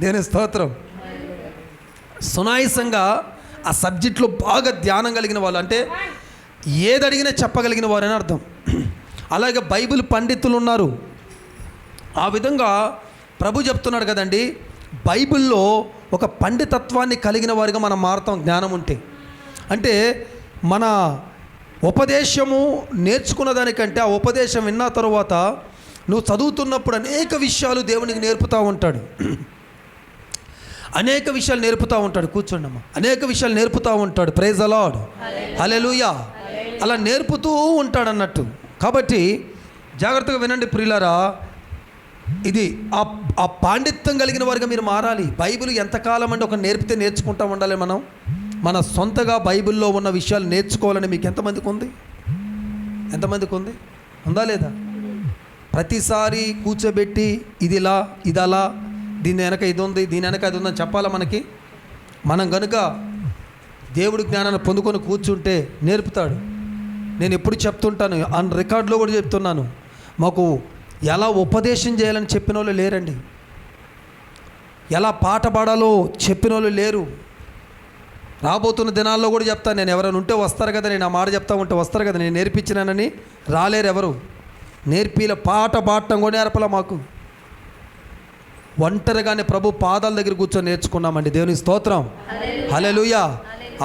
దేవుని స్తోత్రం. సునాయసంగా ఆ సబ్జెక్ట్లో బాగా ధ్యానం కలిగిన వాళ్ళు, అంటే ఏది అడిగినా చెప్పగలిగిన వారని అర్థం. అలాగే బైబిల్ పండితులు ఉన్నారు. ఆ విధంగా ప్రభు చెప్తున్నాడు కదండి, బైబిల్లో ఒక పండితత్వాన్ని కలిగిన వారిగా మనం మారుతాం జ్ఞానం ఉంటే. అంటే మన ఉపదేశము నేర్చుకున్న దానికంటే ఆ ఉపదేశం విన్న తర్వాత నువ్వు చదువుతున్నప్పుడు అనేక విషయాలు దేవునికి నేర్పుతూ ఉంటాడు. అనేక విషయాలు నేర్పుతూ ఉంటాడు. కూర్చోండి అమ్మా. అనేక విషయాలు నేర్పుతూ ఉంటాడు. ప్రైజ్ ద లార్డ్, హల్లెలూయా. అలా నేర్పుతూ ఉంటాడు అన్నట్టు. కాబట్టి జాగ్రత్తగా వినండి ప్రియులారా, ఇది ఆ పాండిత్యం కలిగిన వారిగా మీరు మారాలి. బైబిల్ ఎంతకాలం అంటే ఒక నేర్పితే నేర్చుకుంటూ ఉండాలి. మనం మన సొంతగా బైబిల్లో ఉన్న విషయాలు నేర్చుకోవాలని మీకు ఎంతమందికి ఉంది? ఎంతమందికి ఉంది? ఉందా లేదా? ప్రతిసారి కూర్చోబెట్టి ఇది ఇలా ఇది అలా, దీని వెనక ఇది ఉంది, దీని వెనక అది ఉందని చెప్పాలా మనకి? మనం కనుక దేవుడి జ్ఞానాన్ని పొందుకొని కూర్చుంటే నేర్పుతాడు. నేను ఎప్పుడు చెప్తుంటాను, ఆన్ రికార్డులో కూడా చెప్తున్నాను, మాకు ఎలా ఉపదేశం చేయాలని చెప్పిన వాళ్ళు లేరండి. ఎలా పాట పాడాలో చెప్పిన వాళ్ళు లేరు. రాబోతున్న దినాల్లో కూడా చెప్తాను నేను. ఎవరైనా ఉంటే వస్తారు కదా, నేను ఆ మాట చెప్తా ఉంటే వస్తారు కదా, నేను నేర్పించినానని. రాలేరు ఎవరు. నేర్పిల పాట పాడటం కూడా నేర్పలా మాకు. ఒంటరిగానే ప్రభు పాదాల దగ్గర కూర్చొని నేర్చుకున్నామండి. దేవుని స్తోత్రం, హల్లెలూయా.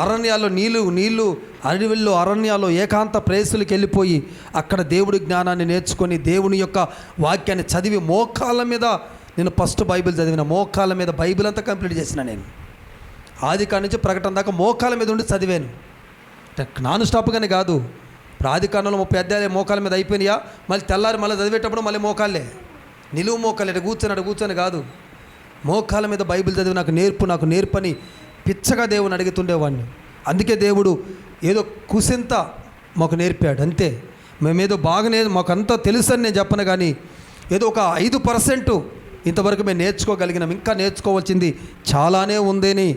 అరణ్యాల్లో నీళ్లు అడవిల్లో అరణ్యాల్లో ఏకాంత ప్రేసులకు వెళ్ళిపోయి అక్కడ దేవుడి జ్ఞానాన్ని నేర్చుకొని దేవుని యొక్క వాక్యాన్ని చదివి మోకాళ్ళ మీద, నేను ఫస్ట్ బైబిల్ చదివిన మోకాళ్ళ మీద బైబిల్ అంతా కంప్లీట్ చేసిన. నేను ఆది కాడి నుంచి ప్రకటన దాకా మోకాళ్ళ మీద ఉండి చదివాను. నాన్ స్టాప్గానే కాదు. ఆది కాండంలో 30 అధ్యాయాలు మోకాళ్ళ మీద అయిపోయినాయా, మళ్ళీ తెల్లారి మళ్ళీ చదివేటప్పుడు మళ్ళీ మోకాళ్ళే, నిలువు మోకాలు, ఇటు కూర్చొని కాదు, మోకాళ్ళ మీద బైబిల్ చదివి నాకు నేర్పని పిచ్చగా దేవుని అడుగుతుండేవాడిని. అందుకే దేవుడు ఏదో కుసింత మాకు నేర్పాడు అంతే. మేమేదో బాగానే మాకంతా తెలుసని నేను చెప్పను, కానీ ఏదో ఒక 5% ఇంతవరకు మేము నేర్చుకోగలిగినాం. ఇంకా నేర్చుకోవాల్సింది చాలానే ఉందని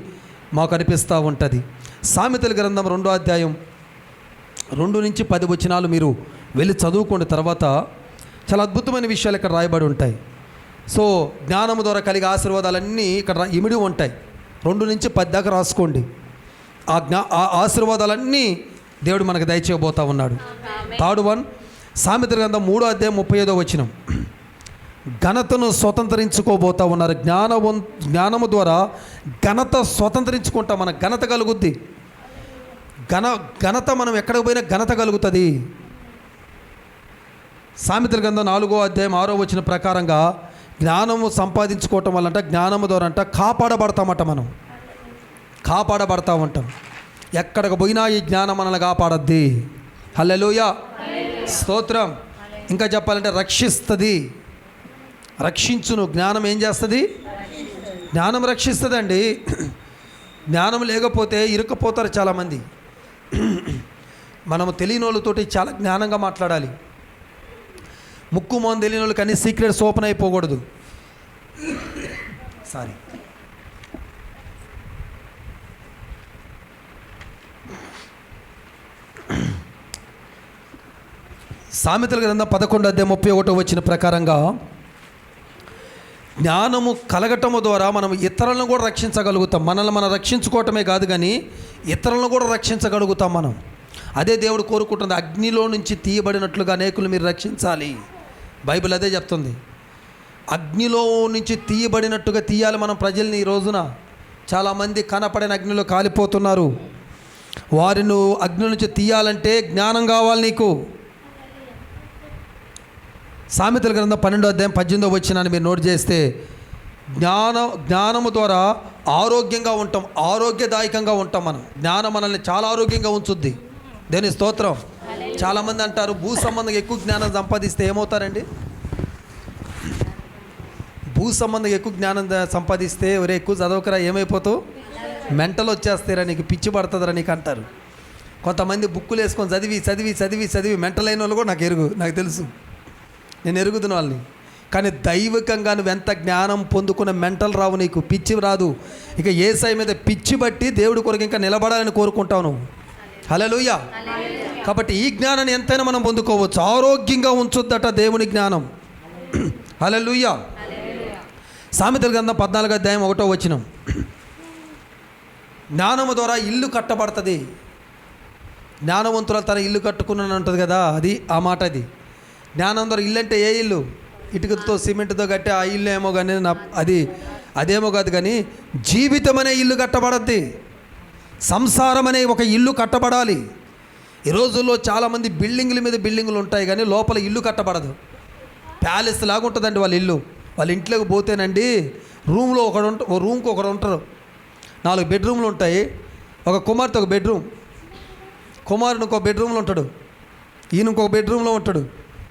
మాకు అనిపిస్తూ ఉంటుంది. సామెతల గ్రంథం 2వ అధ్యాయం 2 నుంచి 10 వచనాలు మీరు వెళ్ళి చదువుకోండి. తర్వాత చాలా అద్భుతమైన విషయాలు ఇక్కడ రాయబడి ఉంటాయి. సో జ్ఞానము ద్వారా కలిగే ఆశీర్వాదాలన్నీ ఇక్కడ ఇమిడి ఉంటాయి. 2 నుంచి 10 దాకా రాసుకోండి. ఆ ఆశీర్వాదాలన్నీ దేవుడు మనకు దయచేయబోతా ఉన్నాడు. థర్డ్ వన్, సామెతల గ్రంథం 3వ అధ్యాయం 35వ వచనం. ఘనతను స్వతంత్రించుకోబోతా ఉన్నారు. జ్ఞానము ద్వారా ఘనత స్వతంత్రించుకుంటాం. మనకు ఘనత కలుగుద్ది. ఘనత మనం ఎక్కడికి పోయినా ఘనత కలుగుతుంది. సామెతల గ్రంథం 4వ అధ్యాయం 6వ వచనం ప్రకారంగా జ్ఞానము సంపాదించుకోవటం వల్ల జ్ఞానము ద్వారా కాపాడబడతామట. మనం కాపాడబడతా ఉంటాం. ఎక్కడికి పోయినా ఈ జ్ఞానం మనల్ని కాపాడద్ది. హల్లెలూయా, స్తోత్రం. ఇంకా చెప్పాలంటే రక్షిస్తుంది, రక్షించును. జ్ఞానం ఏం చేస్తుంది? జ్ఞానం రక్షిస్తుందండి. జ్ఞానం లేకపోతే ఇరుక్కుపోతారు చాలామంది. మనము తెలియని వాళ్ళతోటి చాలా జ్ఞానంగా మాట్లాడాలి. ముక్కు మోహన్ తెలియని వాళ్ళకి అన్ని సీక్రెట్స్ ఓపెన్ అయిపోకూడదు. సారీ. సామెతల గ్రంథం 11వ అధ్యాయం 31వ వచనం ప్రకారంగా జ్ఞానము కలగటము ద్వారా మనం ఇతరులను కూడా రక్షించగలుగుతాం. మనల్ని మనం రక్షించుకోవటమే కాదు, కానీ ఇతరులను కూడా రక్షించగలుగుతాం మనం. అదే దేవుడు కోరుకుంటుంది. అగ్నిలో నుంచి తీయబడినట్లుగా అనేకులు మీరు రక్షించాలి. బైబిల్ అదే చెప్తుంది. అగ్నిలో నుంచి తీయబడినట్టుగా తీయాలి మనం ప్రజల్ని. ఈ రోజున చాలామంది కనపడిన అగ్నిలో కాలిపోతున్నారు. వారిని నువ్వు అగ్ని నుంచి తీయాలంటే జ్ఞానం కావాలి నీకు. సామెతల గ్రంథం 12వ అధ్యాయం 18వ వచనాన్ని మీరు నోట్ చేస్తే, జ్ఞానము ద్వారా ఆరోగ్యంగా ఉంటాం, ఆరోగ్యదాయకంగా ఉంటాం. జ్ఞానం మనల్ని చాలా ఆరోగ్యంగా ఉంచుద్ది. దేని స్తోత్రం. చాలామంది అంటారు భూ సంబంధంగా ఎక్కువ జ్ఞానం సంపాదిస్తే ఏమవుతారండి? భూ సంబంధంగా ఎక్కువ జ్ఞానం సంపాదిస్తే ఎవరే ఎక్కువ చదవకరా ఏమైపోతావు, మెంటల్ వచ్చేస్తారా, నీకు పిచ్చి పడుతుందిరా నీకు అంటారు. కొంతమంది బుక్కులు వేసుకొని చదివి చదివి చదివి చదివి మెంటల్ అయిన వాళ్ళు కూడా నాకు తెలుసు, నేను ఎరుగుతున్న వాళ్ళని. కానీ దైవికంగా నువ్వు ఎంత జ్ఞానం పొందుకున్న మెంటల్ రావు, నీకు పిచ్చి రాదు. ఇక యేసయ్య మీద పిచ్చి బట్టి దేవుడి కొరకు ఇంకా నిలబడాలని కోరుకుంటావు నువ్వు. హల్లెలూయా. కాబట్టి ఈ జ్ఞానాన్ని ఎంతైనా మనం పొందుకోవచ్చు. ఆరోగ్యంగా ఉంచుద్దట దేవుని జ్ఞానం. హల్లెలూయా. సామెతల గ్రంథం 14వ అధ్యాయం 1వ వచనం, జ్ఞానము ద్వారా ఇల్లు కట్టబడుతుంది. జ్ఞానవంతులు తన ఇల్లు కట్టుకున్నాను ఉంటుంది కదా, అది ఆ మాట. అది జ్ఞానం ద్వారా ఇల్లు అంటే ఏ ఇల్లు? ఇటుకతో సిమెంట్తో కట్టే ఆ ఇల్లు ఏమో కానీ అదేమో కాదు. కానీ జీవితం అనే ఇల్లు కట్టబడద్ది. సంసారం అనే ఒక ఇల్లు కట్టబడాలి. ఈ రోజుల్లో చాలామంది బిల్డింగుల మీద బిల్డింగులు ఉంటాయి కానీ లోపల ఇల్లు కట్టబడదు. ప్యాలెస్ లాగా ఉంటుందండి వాళ్ళ ఇల్లు. వాళ్ళ ఇంట్లోకి పోతేనండి రూమ్లో రూమ్కి ఒకడు ఉంటారు. 4 బెడ్రూమ్లు ఉంటాయి. ఒక కుమార్తె ఒక బెడ్రూమ్, కుమారుడు ఇంకో బెడ్రూమ్లో ఉంటాడు, ఈయన ఇంకొక బెడ్రూమ్లో ఉంటాడు,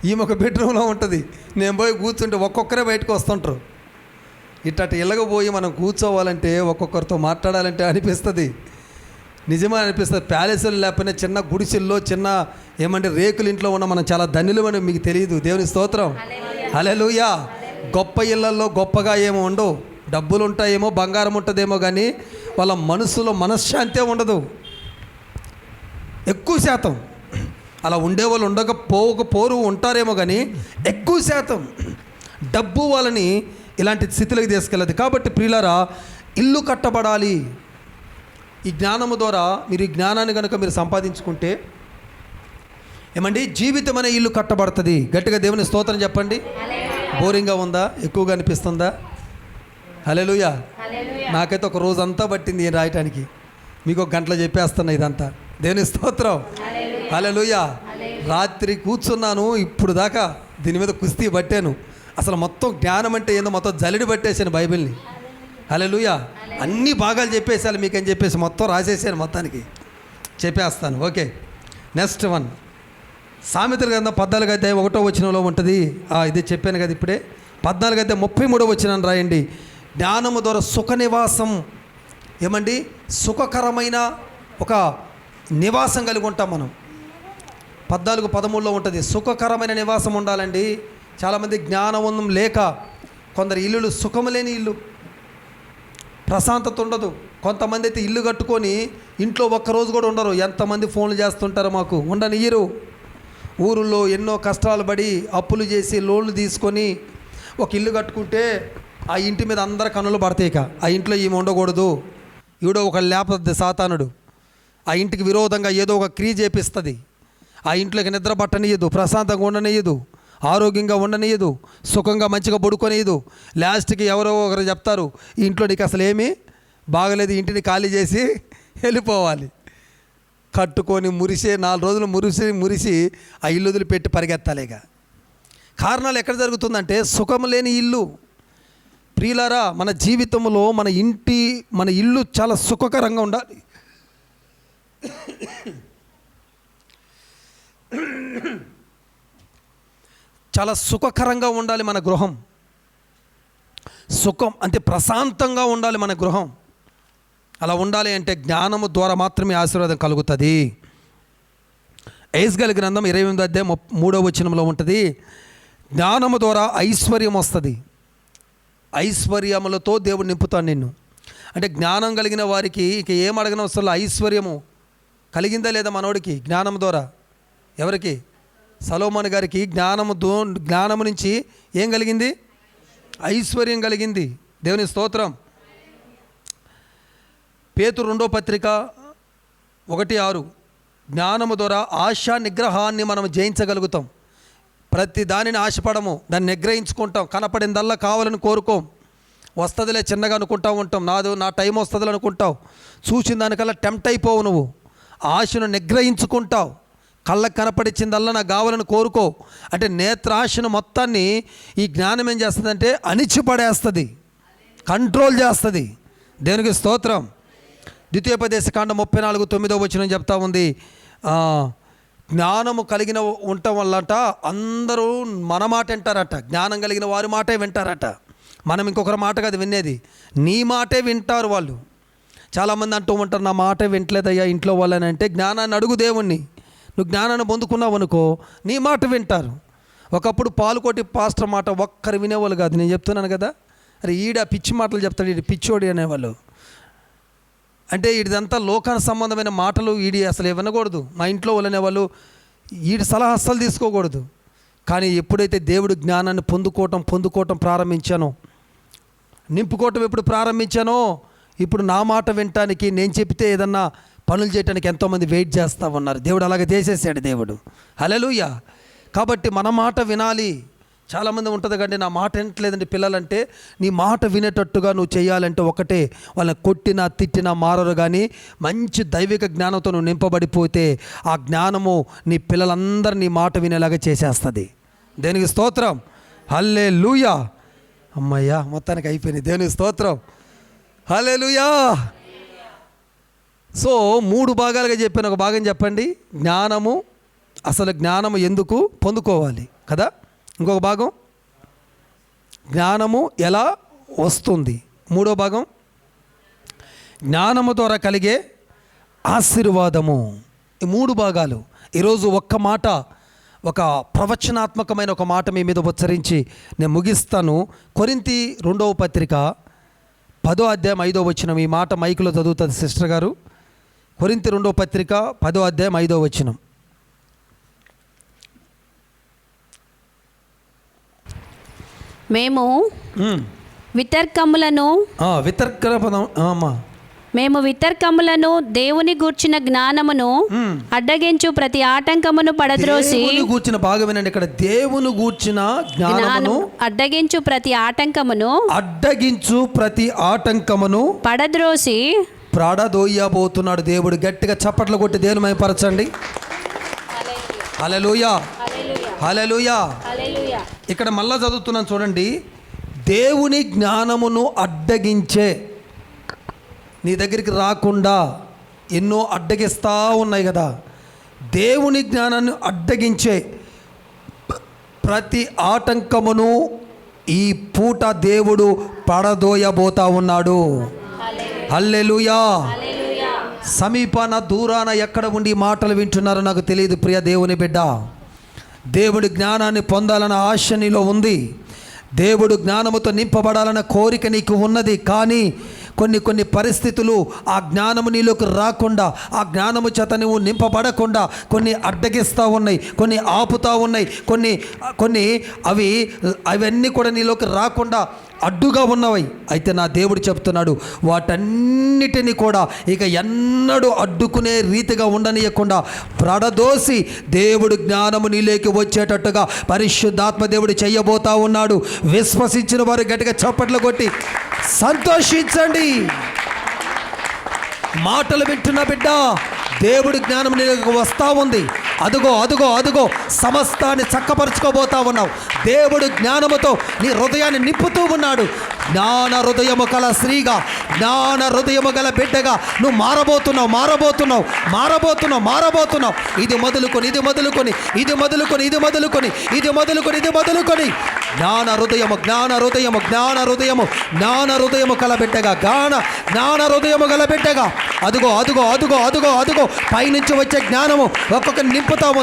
ఈమె ఒక బెడ్రూమ్లో ఉంటుంది. నేను పోయి కూర్చుంటే ఒక్కొక్కరే బయటకు వస్తుంటారు. ఇట్టటి ఇళ్ళకపోయి మనం కూర్చోవాలంటే ఒక్కొక్కరితో మాట్లాడాలంటే అనిపిస్తుంది, నిజమే అనిపిస్తుంది. ప్యాలెస్లు లేకపోయినా చిన్న గుడిసెల్లో చిన్న ఏమంటే రేకుల ఇంట్లో ఉన్న మనం చాలా ధన్యులమని మీకు తెలియదు. దేవుని స్తోత్రం. హల్లెలూయా. గొప్ప ఇళ్ళల్లో గొప్పగా ఏమో ఉండవు, డబ్బులు ఉంటాయేమో, బంగారం ఉంటుందేమో, కానీ వాళ్ళ మనసులో మనశ్శాంతే ఉండదు. ఎక్కువ శాతం అలా ఉండేవాళ్ళు ఉండకపోరు ఉంటారేమో, కానీ ఎక్కువ శాతం డబ్బు వాళ్ళని ఇలాంటి స్థితిలోకి తీసుకెళ్ళదు. కాబట్టి ప్రియులారా, ఇల్లు కట్టబడాలి. ఈ జ్ఞానము ద్వారా మీరు ఈ జ్ఞానాన్ని కనుక మీరు సంపాదించుకుంటే ఏమండి, జీవితం అనే ఇల్లు కట్టబడుతుంది. గట్టిగా దేవుని స్తోత్రం చెప్పండి. బోరింగ్గా ఉందా? ఎక్కువగా అనిపిస్తుందా? హల్లెలూయా. నాకైతే ఒక రోజంతా పట్టింది ఏం రాయటానికి, మీకు ఒక గంటలో చెప్పేస్తున్నా ఇదంతా. దేవుని స్తోత్రం. హల్లెలూయా. రాత్రి కూర్చున్నాను, ఇప్పుడు దాకా దీని మీద కుస్తీ పట్టాను. అసలు మొత్తం జ్ఞానం అంటే ఏందో మొత్తం జలిడి పట్టేశాను బైబిల్ని. హల్లెలూయా. అన్ని భాగాలు చెప్పేసాను మీకని చెప్పేసి మొత్తం రాసేసాను, మొత్తానికి చెప్పేస్తాను. Okay, next one. సామెతల గ్రంథం 14వ అధ్యాయం 1వ వచనంలో ఉంటుంది. ఇది చెప్పాను కదా ఇప్పుడే. 14వ అధ్యాయం 33వ వచనం రాయండి. జ్ఞానము ద్వారా సుఖ నివాసం, ఏమండి, సుఖకరమైన ఒక నివాసం కలిగి ఉంటాం మనం. 14:13లో ఉంటుంది. సుఖకరమైన నివాసం ఉండాలండి. చాలామంది జ్ఞానం లేక కొందరు ఇల్లులు సుఖము లేని ఇల్లు, ప్రశాంతత ఉండదు. కొంతమంది అయితే ఇల్లు కట్టుకొని ఇంట్లో ఒక్కరోజు కూడా ఉండరు. ఎంతమంది ఫోన్లు చేస్తుంటారో మాకు, ఉండనియ్యరు. ఊరుల్లో ఎన్నో కష్టాలు పడి అప్పులు చేసి లోన్లు తీసుకొని ఒక ఇల్లు కట్టుకుంటే ఆ ఇంటి మీద అందరు కన్నులు పడతాయి. ఇక ఆ ఇంట్లో ఈమె ఉండకూడదు, ఈవిడో ఒక లేపద్ది సాతానుడు. ఆ ఇంటికి విరోధంగా ఏదో ఒక క్రియ చేపిస్తుంది. ఆ ఇంట్లోకి నిద్ర పట్టనియదు, ప్రశాంతంగా ఉండనియదు, ఆరోగ్యంగా ఉండనియదు, సుఖంగా మంచిగా పడుకోనియదు. లాస్ట్కి ఎవరో ఒకరు చెప్తారు, ఈ ఇంట్లో నీకు అసలు ఏమీ బాగలేదు, ఇంటిని ఖాళీ చేసి వెళ్ళిపోవాలి. కట్టుకొని మురిసే 4 రోజులు మురిసి ఆ ఇల్లు వదిలిపెట్టి పరిగెత్తాలిక. కారణాలు ఎక్కడ జరుగుతుందంటే సుఖం లేని ఇల్లు. ప్రియులారా, మన జీవితంలో మన ఇల్లు చాలా సుఖకరంగా ఉండాలి. చాలా సుఖకరంగా ఉండాలి మన గృహం. సుఖం అంటే ప్రశాంతంగా ఉండాలి మన గృహం. అలా ఉండాలి అంటే జ్ఞానము ద్వారా మాత్రమే ఆశీర్వాదం కలుగుతుంది. యెహెజ్కేలు గ్రంథం 28వ అధ్యాయం 3వ వచనంలో ఉంటుంది. జ్ఞానము ద్వారా ఐశ్వర్యం వస్తుంది. ఐశ్వర్యములతో దేవుడు నింపుతాడు నిన్ను. అంటే జ్ఞానం కలిగిన వారికి ఇక ఏం అడగనవసరం. ఐశ్వర్యము కలిగిందా లేదా మనోడికి జ్ఞానం ద్వారా? ఎవరికి? సొలొమోను గారికి జ్ఞానము నుంచి ఏం కలిగింది? ఐశ్వర్యం కలిగింది. దేవుని స్తోత్రం. పేతురు 2వ పత్రిక 1:6, జ్ఞానము ద్వారా ఆశా నిగ్రహాన్ని మనం జయించగలుగుతాం. ప్రతి దానిని ఆశపడము, దాన్ని నిగ్రహించుకుంటాం. కనపడిందల్లా కావాలని కోరుకోం. వస్తుందిలే చిన్నగా అనుకుంటా ఉంటాం. నా టైం వస్తుందిలే అనుకుంటావు. చూసిన దానికల్లా టెంప్ట్ అయిపోవు నువ్వు. ఆశను నిగ్రహించుకుంటావు. కళ్ళకు కనపడిచిందల్లా నాకు కావాలని కోరుకో అంటే నేత్రాశను మొత్తాన్ని ఈ జ్ఞానం ఏం చేస్తుందంటే అణిచిపడేస్తుంది, కంట్రోల్ చేస్తుంది. దేవునికి స్తోత్రం. ద్వితీయోపదేశకాండం 34:9 చెప్తా ఉంది, జ్ఞానము కలిగిన ఉండటం వల్లట అందరూ మన మాట వింటారట. జ్ఞానం కలిగిన వారి మాటే వింటారట. మనం ఇంకొకరి మాట కాదు వినేది, నీ మాటే వింటారు వాళ్ళు. చాలామంది అంటూ ఉంటారు, నా మాట వింటలేదయ్యా ఇంట్లో వాళ్ళని. అంటే జ్ఞానాన్ని అడుగు దేవుణ్ణి. నువ్వు జ్ఞానాన్ని పొందుకున్నావు అనుకో, నీ మాట వింటారు. ఒకప్పుడు పాలుకోటి పాస్టర్ మాట ఒక్కరు వినేవాళ్ళు కాదు. నేను చెప్తున్నాను కదా, అరే ఈడ పిచ్చి మాటలు చెప్తాడు, ఈడు పిచ్చోడి అనేవాళ్ళు. అంటే ఇదంతా లోకాన సంబంధమైన మాటలు ఈడి అసలు వినకూడదు. మా ఇంట్లో వాళ్ళు అనేవాళ్ళు ఈడి సలహా అస్సలు తీసుకోకూడదు. కానీ ఎప్పుడైతే దేవుడు జ్ఞానాన్ని పొందుకోవటం ప్రారంభించానో, నింపుకోవటం ఎప్పుడు ప్రారంభించానో, ఇప్పుడు నా మాట వినటానికి, నేను చెప్తే ఏదన్నా పనులు చేయడానికి ఎంతోమంది వెయిట్ చేస్తూ ఉన్నారు. దేవుడు అలాగే చేసేసాడు దేవుడు. హల్లెలూయా. కాబట్టి మన మాట వినాలి. చాలామంది ఉంటుంది కండి, నా మాట వినట్లేదండి పిల్లలంటే, నీ మాట వినేటట్టుగా నువ్వు చేయాలంటే ఒకటే, వాళ్ళని కొట్టినా తిట్టినా మారరు. కానీ మంచి దైవిక జ్ఞానంతో నువ్వు నింపబడిపోతే ఆ జ్ఞానము నీ పిల్లలందరూ నీ మాట వినేలాగా చేసేస్తుంది. దేనికి స్తోత్రం. హల్లెలూయా. అమ్మయ్యా, మొత్తానికి అయిపోయింది. దేవునికి స్తోత్రం. హల్లెలూయా. సో 3 భాగాలుగా చెప్పాను. ఒక భాగం చెప్పండి, జ్ఞానము, అసలు జ్ఞానము ఎందుకు పొందుకోవాలి కదా. ఇంకొక భాగం, జ్ఞానము ఎలా వస్తుంది. 3వ భాగం, జ్ఞానము ద్వారా కలిగే ఆశీర్వాదము. ఈ 3 భాగాలు. ఈరోజు ఒక్క మాట, ఒక ప్రవచనాత్మకమైన ఒక మాట మీ మీద ఉచ్చరించి నేను ముగిస్తాను. కొరింథీ 2వ పత్రిక 10వ అధ్యాయం 5వ వచనం. ఈ మాట మైకులో చదువుతుంది సిస్టర్ గారు. కొరింథీ 2వ పత్రిక 10వ అధ్యాయం 5వ వచనం. మేము వితర్కములను మేము వితర్కములను దేవుని గూర్చిన జ్ఞానమును అడ్డగించు ప్రతి ఆటంకమును పడద్రోసి, గూర్చిన భాగం వినండి ఇక్కడ, దేవుని గూర్చిన జ్ఞానమును అడ్డగించు ప్రతి ఆటంకమును పడద్రోసి ప్రాడదోయబోతున్నాడు దేవుడు. గట్టిగా చప్పట్లు కొట్టి దేవుని మహిమపరచండి. హల్లెలూయా, హల్లెలూయా. ఇక్కడ మళ్ళా చదువుతున్నాను చూడండి, దేవుని జ్ఞానమును అడ్డగించే, నీ దగ్గరికి రాకుండా ఎన్నో అడ్డగిస్తూ ఉన్నాయి కదా. దేవుని జ్ఞానాన్ని అడ్డగించే ప్రతి ఆటంకమును ఈ పూట దేవుడు పడదోయబోతా ఉన్నాడు. హల్లెలూయా. సమీపాన దూరాన ఎక్కడ ఉండి మాటలు వింటున్నారో నాకు తెలియదు ప్రియ దేవుని బిడ్డ. దేవుడి జ్ఞానాన్ని పొందాలన్న ఆశ నీలో ఉంది. దేవుడు జ్ఞానముతో నింపబడాలన్న కోరిక నీకు ఉన్నది. కానీ కొన్ని పరిస్థితులు ఆ జ్ఞానము నీలోకి రాకుండా, ఆ జ్ఞానము చేత నువ్వు నింపబడకుండా కొన్ని అడ్డగిస్తూ ఉన్నాయి, కొన్ని ఆపుతూ ఉన్నాయి, కొన్ని అవన్నీ కూడా నీలోకి రాకుండా అడ్డుగా ఉన్నవి. అయితే నా దేవుడు చెప్తున్నాడు, వాటన్నిటిని కూడా ఇక ఎన్నడూ అడ్డుకునే రీతిగా ఉండనీయకుండా ప్రడదోసి దేవుడు జ్ఞానము నీలోకి వచ్చేటట్టుగా పరిశుద్ధాత్మ దేవుడు చెయ్యబోతా ఉన్నాడు. విశ్వసించిన వారు గట్టిగా చప్పట్లు కొట్టి సంతోషించండి. మాటలు వింటున్న బిడ్డ, దేవుడి జ్ఞానం నీకు వస్తూ ఉంది. అదుగో సమస్తాన్ని చక్కపరుచుకోబోతా ఉన్నావు. దేవుడు జ్ఞానముతో నీ హృదయాన్ని నింపుతూ ఉన్నాడు. జ్ఞాన హృదయము గల స్త్రీగా, జ్ఞాన హృదయము గల బిడ్డగా నువ్వు మారబోతున్నావు. ఇది మొదలుకొని జ్ఞాన హృదయము గల బిడ్డగా, జ్ఞాన హృదయము గల బిడ్డగా. అదుగో పైనుంచి వచ్చే జ్ఞానము ఒక్కొక్క నింపుతా ఉంది.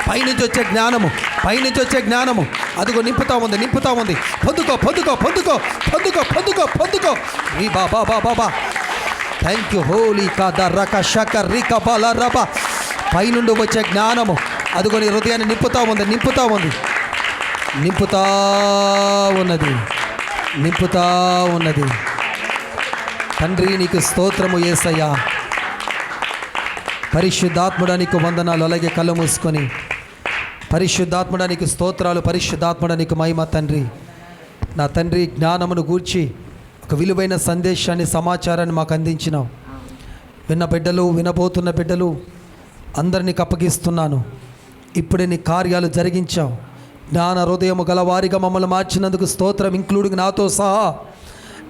పైనుంచి వచ్చే జ్ఞానము అదుగో నింపుతా ఉంది. పొందుకో. ఈ బాబా థ్యాంక్ యూ. హోలీ కాదరక షకరిక బలరబ. పైనుండి వచ్చే జ్ఞానము అదుగో నీ హృదయాన్ని నింపుతా ఉన్నది. తండ్రి నీకు స్తోత్రము యేసయ్యా. పరిశుద్ధాత్ముడానికి వందనాలు. అలాగే కళ్ళు మూసుకొని పరిశుద్ధాత్ముడానికి స్తోత్రాలు, పరిశుద్ధాత్ముడానికి మహిమ తండ్రి. నా తండ్రి జ్ఞానమును గూర్చి ఒక విలువైన సందేశాన్ని, సమాచారాన్ని మాకు అందించినావు. విన్న బిడ్డలు, వినబోతున్న బిడ్డలు అందరినీ అప్పగిస్తున్నాను. ఇప్పుడే నీ కార్యాలు జరిగించావు. జ్ఞాన హృదయము గలవారిగా మమ్మల్ని మార్చినందుకు స్తోత్రం, ఇంక్లూడింగ్ నాతో సహా.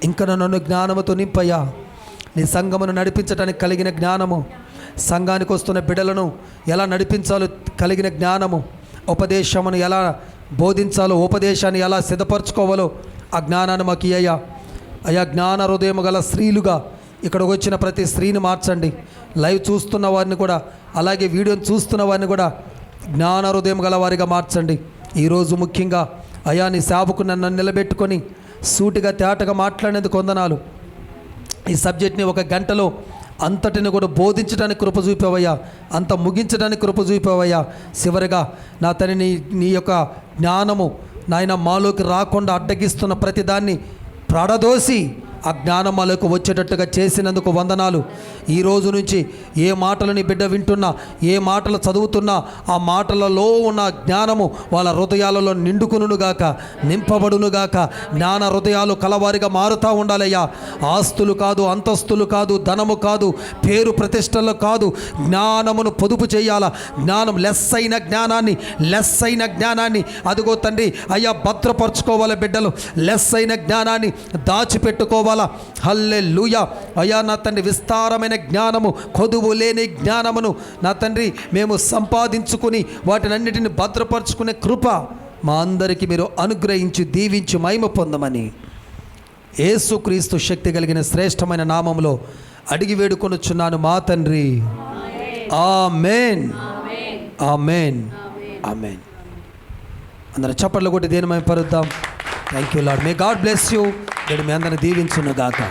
ఇంకా నన్ను జ్ఞానముతో నింపయ్యా. నీ సంఘమును నడిపించడానికి కలిగిన జ్ఞానము, సంఘానికి వస్తున్న బిడ్డలను ఎలా నడిపించాలో కలిగిన జ్ఞానము, ఉపదేశమును ఎలా బోధించాలో, ఉపదేశాన్ని ఎలా సిద్ధపరచుకోవాలో ఆ జ్ఞానాన్ని మాకు ఇయ్యా. అయా, జ్ఞాన హృదయము గల స్త్రీలుగా ఇక్కడికి వచ్చిన ప్రతి స్త్రీని మార్చండి. లైవ్ చూస్తున్న వారిని కూడా, అలాగే వీడియోని చూస్తున్న వారిని కూడా జ్ఞాన హృదయం గల వారిగా మార్చండి. ఈరోజు ముఖ్యంగా అయా, నీ సేవకు నన్ను నిలబెట్టుకొని సూటిగా తేటగా మాట్లాడేందుకు వందనాలు. ఈ సబ్జెక్ట్ని 1 గంటలో అంతటిని కూడా బోధించడానికి కృప చూపావయ్యా, అంత ముగించడానికి కృప చూపావయ్యా. చివరిగా నా తని నీ యొక్క జ్ఞానము నాయన మాలోకి రాకుండా అడ్డగిస్తున్న ప్రతిదాన్ని ప్రాడదోసి ఆ జ్ఞానం మాలోకి వచ్చేటట్టుగా చేసినందుకు వందనాలు. ఈ రోజు నుంచి ఏ మాటలు నీ బిడ్డ వింటున్నా, ఏ మాటలు చదువుతున్నా, ఆ మాటలలో ఉన్న జ్ఞానము వాళ్ళ హృదయాలలో నిండుకునుగాక, నింపబడునుగాక. జ్ఞాన హృదయాలు కలవారిగా మారుతూ ఉండాలయ్యా. ఆస్తులు కాదు, అంతస్తులు కాదు, ధనము కాదు, పేరు ప్రతిష్టలు కాదు, జ్ఞానమును పొదుపు చేయాల. జ్ఞానం లెస్సైన జ్ఞానాన్ని అదిగో తండ్రి అయ్యా భద్రపరచుకోవాలి. బిడ్డలు లెస్సైన జ్ఞానాన్ని దాచిపెట్టుకోవాలి. హల్లెలూయా. అయ్యా నా తండ్రి, విస్తారమైన జ్ఞానము, కొదువు లేని జ్ఞానమును నా తండ్రి మేము సంపాదించుకుని వాటినన్నిటిని భద్రపరచుకునే కృప మా అందరికీ మీరు అనుగ్రహించి దీవించి మహిమ పొందమని యేసుక్రీస్తు శక్తి కలిగిన శ్రేష్టమైన నామములో అడిగి వేడుకొనుచున్నాను మా తండ్రి. ఆమేన్, ఆమేన్, ఆమేన్. అందరూ చప్పట్లు కొట్టి దేని మహిమ పరుద్దాం. Thank you lord. May God bless you. దేవుడు మీ అందరిని దీవించును గాక.